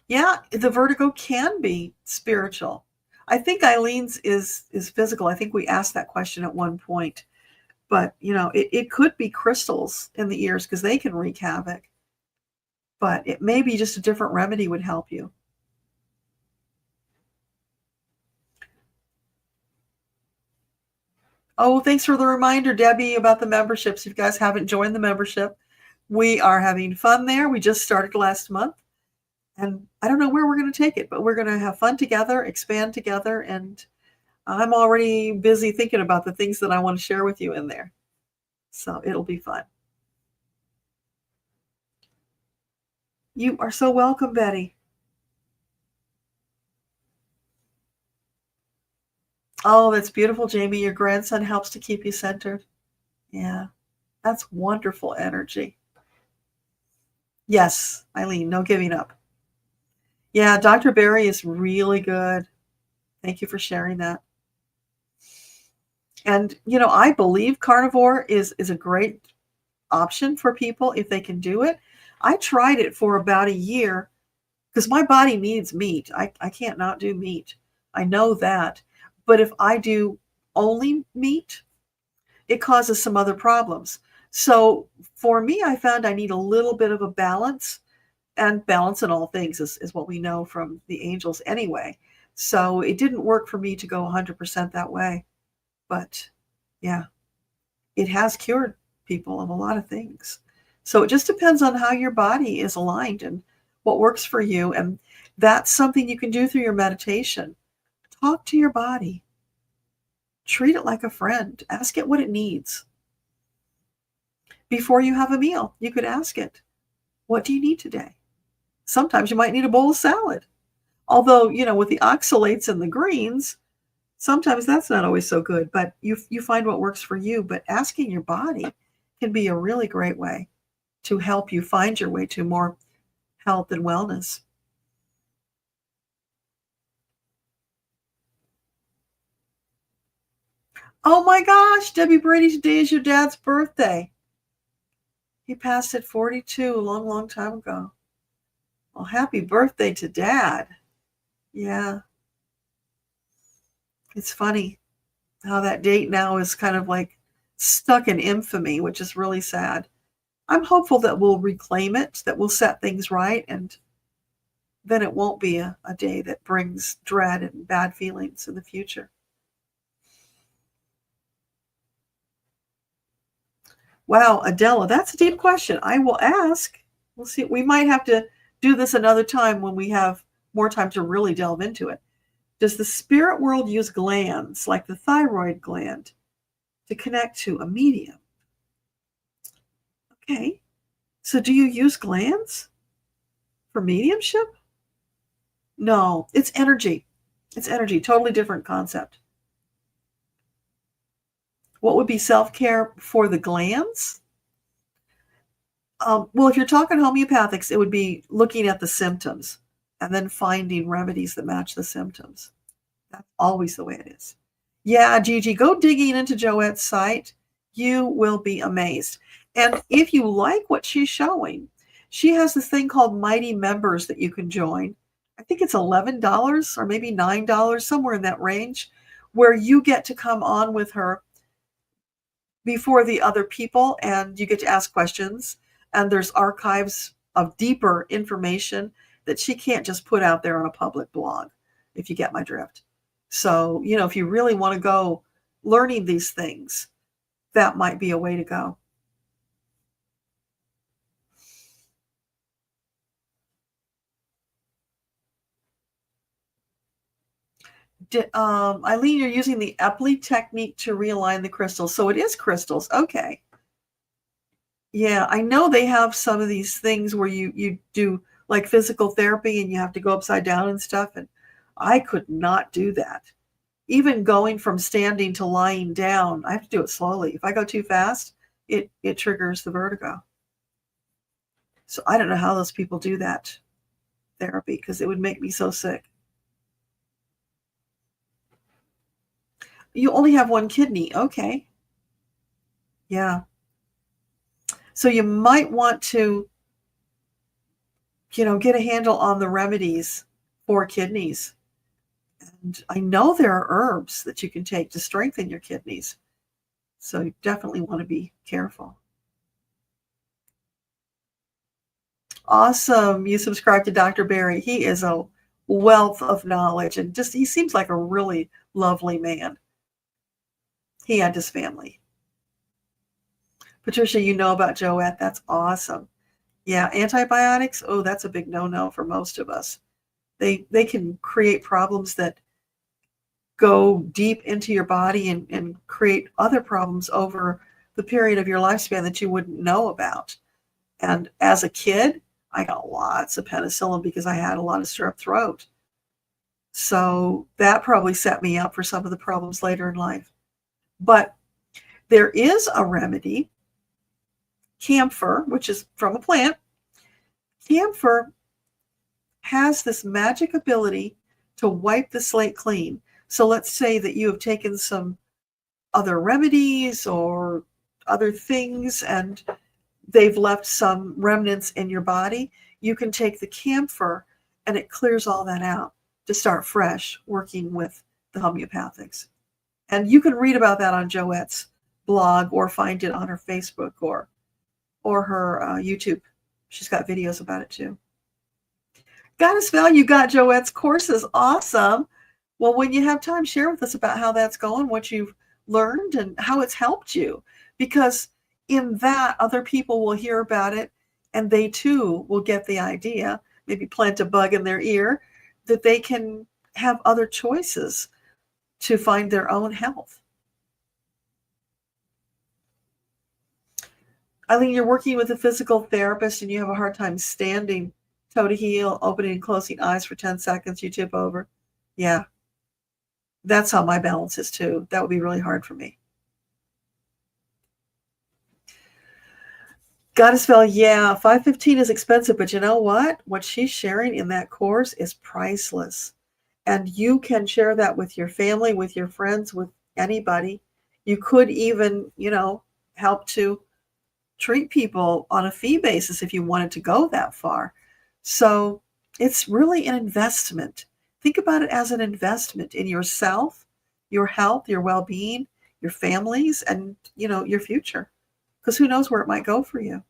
Yeah, the vertigo can be spiritual. I think Eileen's is physical. I think we asked that question at one point. But, it could be crystals in the ears because they can wreak havoc. But it may be just a different remedy would help you. Oh, thanks for the reminder, Debbie, about the memberships. If you guys haven't joined the membership, we are having fun there. We just started last month. And I don't know where we're going to take it, but we're going to have fun together, expand together. And I'm already busy thinking about the things that I want to share with you in there. So it'll be fun. You are so welcome, Betty. Oh, that's beautiful, Jamie. Your grandson helps to keep you centered. Yeah, that's wonderful energy. Yes, Eileen, no giving up. Yeah, Dr. Barry is really good. Thank you for sharing that. And, I believe carnivore is a great option for people if they can do it. I tried it for about a year because my body needs meat. I can't not do meat. I know that. But if I do only meat, it causes some other problems. So for me, I found I need a little bit of a balance, and balance in all things is what we know from the angels anyway. So it didn't work for me to go 100% that way. But yeah, it has cured people of a lot of things. So it just depends on how your body is aligned and what works for you. And that's something you can do through your meditation. Talk to your body. Treat it like a friend. Ask it what it needs. Before you have a meal, you could ask it, what do you need today? Sometimes you might need a bowl of salad. Although, with the oxalates and the greens, sometimes that's not always so good, but you find what works for you. But asking your body can be a really great way to help you find your way to more health and wellness. Oh my gosh, Debbie Brady, today is your dad's birthday. He passed at 42 a long, long time ago. Well, happy birthday to Dad. Yeah. It's funny how that date now is kind of like stuck in infamy, which is really sad. I'm hopeful that we'll reclaim it, that we'll set things right, and then it won't be a day that brings dread and bad feelings in the future. Wow, Adela, that's a deep question. I will ask. We'll see. We might have to do this another time when we have more time to really delve into it. Does the spirit world use glands like the thyroid gland to connect to a medium? Okay. So do you use glands for mediumship? No, it's energy. It's energy, totally different concept. What would be self-care for the glands? Well, if you're talking homeopathics, it would be looking at the symptoms and then finding remedies that match the symptoms. That's always the way it is. Yeah, Gigi, go digging into Joette's site. You will be amazed. And if you like what she's showing, she has this thing called Mighty Members that you can join. I think it's $11 or maybe $9, somewhere in that range, where you get to come on with her before the other people and you get to ask questions. And there's archives of deeper information that she can't just put out there on a public blog, if you get my drift. So, if you really want to go learning these things, that might be a way to go. Eileen, you're using the Epley technique to realign the crystals. So it is crystals. Okay. Yeah, I know they have some of these things where you do like physical therapy and you have to go upside down and stuff. And I could not do that. Even going from standing to lying down, I have to do it slowly. If I go too fast, it triggers the vertigo. So I don't know how those people do that therapy because it would make me so sick. You only have one kidney. Okay. Yeah. So you might want to, get a handle on the remedies for kidneys And I know there are herbs that you can take to strengthen your kidneys. So you definitely want to be careful. Awesome. You subscribe to Dr. Barry. He is a wealth of knowledge, and just he seems like a really lovely man. He and his family. Patricia, you know about Joette. That's awesome. Yeah, antibiotics, oh, that's a big no-no for most of us. They can create problems that go deep into your body and create other problems over the period of your lifespan that you wouldn't know about. And as a kid, I got lots of penicillin because I had a lot of strep throat. So that probably set me up for some of the problems later in life. But there is a remedy, camphor, which is from a plant. Camphor has this magic ability to wipe the slate clean. So let's say that you have taken some other remedies or other things and they've left some remnants in your body. You can take the camphor and it clears all that out to start fresh working with the homeopathics. And you can read about that on Joette's blog or find it on her Facebook or her YouTube. She's got videos about it too. Goddess Val, you got Joette's courses. Awesome. Well, when you have time, share with us about how that's going, what you've learned, and how it's helped you. Because in that, other people will hear about it, and they too will get the idea, maybe plant a bug in their ear, that they can have other choices to find their own health. Eileen, you're working with a physical therapist and you have a hard time standing toe to heel, opening and closing eyes for 10 seconds, you tip over. Yeah. That's how my balance is too. That would be really hard for me. Goddessville, yeah, $515 is expensive, but you know what? What she's sharing in that course is priceless. And you can share that with your family, with your friends, with anybody. You could even, help to treat people on a fee basis if you wanted to go that far. So it's really an investment. Think about it as an investment in yourself, your health, your well-being, your families, and, your future. Because who knows where it might go for you.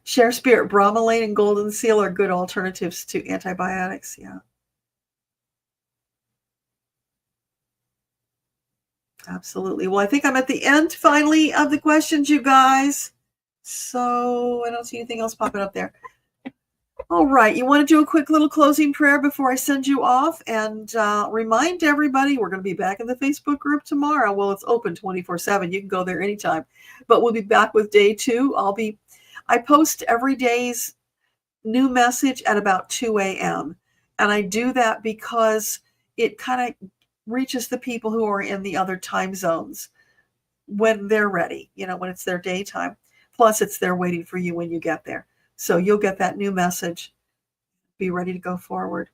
Share Spirit, bromelain, and golden seal are good alternatives to antibiotics. Yeah. Absolutely. Well, I think I'm at the end finally of the questions, you guys. So I don't see anything else popping up there. All right. You want to do a quick little closing prayer before I send you off and remind everybody we're going to be back in the Facebook group tomorrow. Well, it's open 24/7. You can go there anytime. But we'll be back with day 2. I post every day's new message at about 2 a.m. And I do that because it kind of reaches the people who are in the other time zones when they're ready, when it's their daytime. Plus, it's there waiting for you when you get there. So you'll get that new message. Be ready to go forward.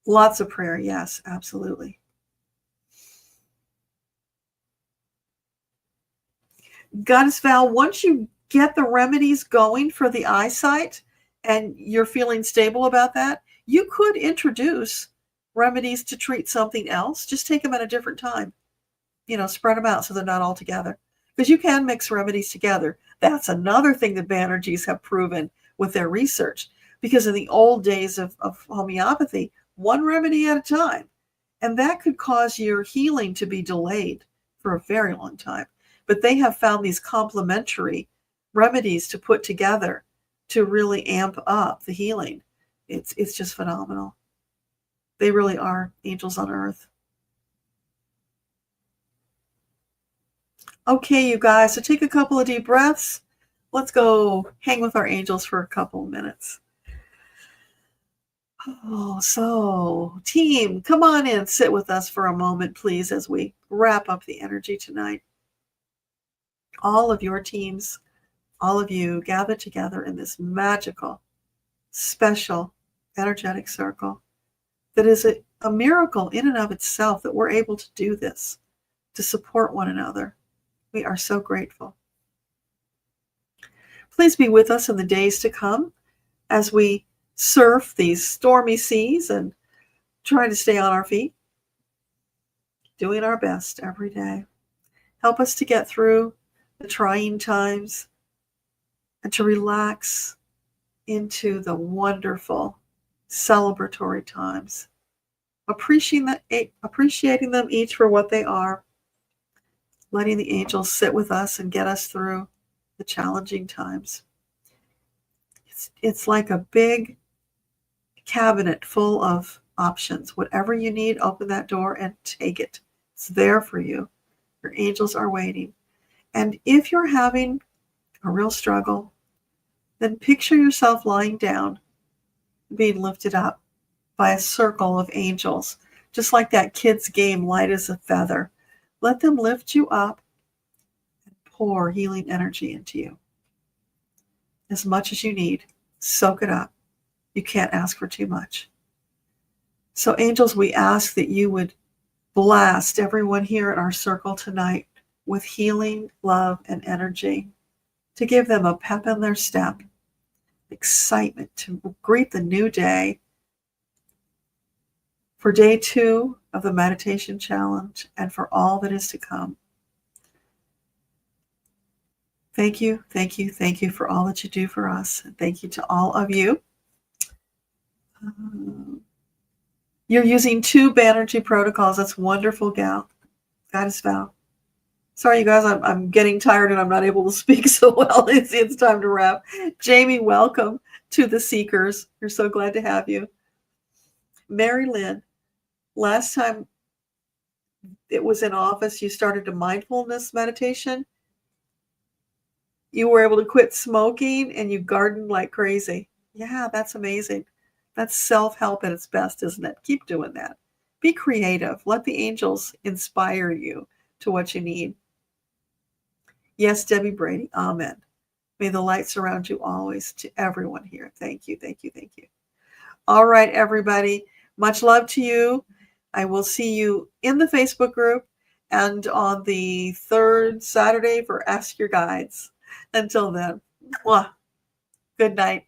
Lots of prayer. Yes, absolutely. Goddess Val, once you get the remedies going for the eyesight and you're feeling stable about that, you could introduce remedies to treat something else. Just take them at a different time. Spread them out so they're not all together. Because you can mix remedies together. That's another thing that Banerjees have proven with their research. Because in the old days of homeopathy, one remedy at a time. And that could cause your healing to be delayed for a very long time. But they have found these complementary remedies to put together to really amp up the healing. It's just phenomenal. They really are angels on earth. Okay, you guys, so take a couple of deep breaths. Let's go hang with our angels for a couple of minutes. Oh, so team, come on in, sit with us for a moment, please, as we wrap up the energy tonight. All of your teams, all of you gathered together in this magical, special, energetic circle that is a miracle in and of itself that we're able to do this, to support one another. We are so grateful. Please be with us in the days to come as we surf these stormy seas and try to stay on our feet, doing our best every day. Help us to get through the trying times and to relax into the wonderful celebratory times, appreciating them each for what they are, letting the angels sit with us and get us through the challenging times. It's like a big cabinet full of options. Whatever you need, open that door and take it. It's there for you. Your angels are waiting. And if you're having a real struggle, then picture yourself lying down, being lifted up by a circle of angels, just like that kid's game, light as a feather. Let them lift you up and pour healing energy into you. As much as you need, soak it up. You can't ask for too much. So angels, we ask that you would blast everyone here in our circle tonight with healing, love, and energy, to give them a pep in their step, excitement to greet the new day for day 2 of the meditation challenge and for all that is to come. Thank you, thank you, thank you for all that you do for us. And thank you to all of you. You're using 2 Banerjee protocols. That's wonderful, gal. Goddess Val. Sorry, you guys, I'm getting tired and I'm not able to speak so well. It's time to wrap. Jamie, welcome to the Seekers. We're so glad to have you. Mary Lynn, last time it was in office, you started a mindfulness meditation. You were able to quit smoking and you gardened like crazy. Yeah, that's amazing. That's self-help at its best, isn't it? Keep doing that. Be creative. Let the angels inspire you to what you need. Yes, Debbie Brady. Amen. May the light surround you always, to everyone here. Thank you, thank you, thank you. All right, everybody. Much love to you. I will see you in the Facebook group and on the 3rd Saturday for Ask Your Guides. Until then, good night.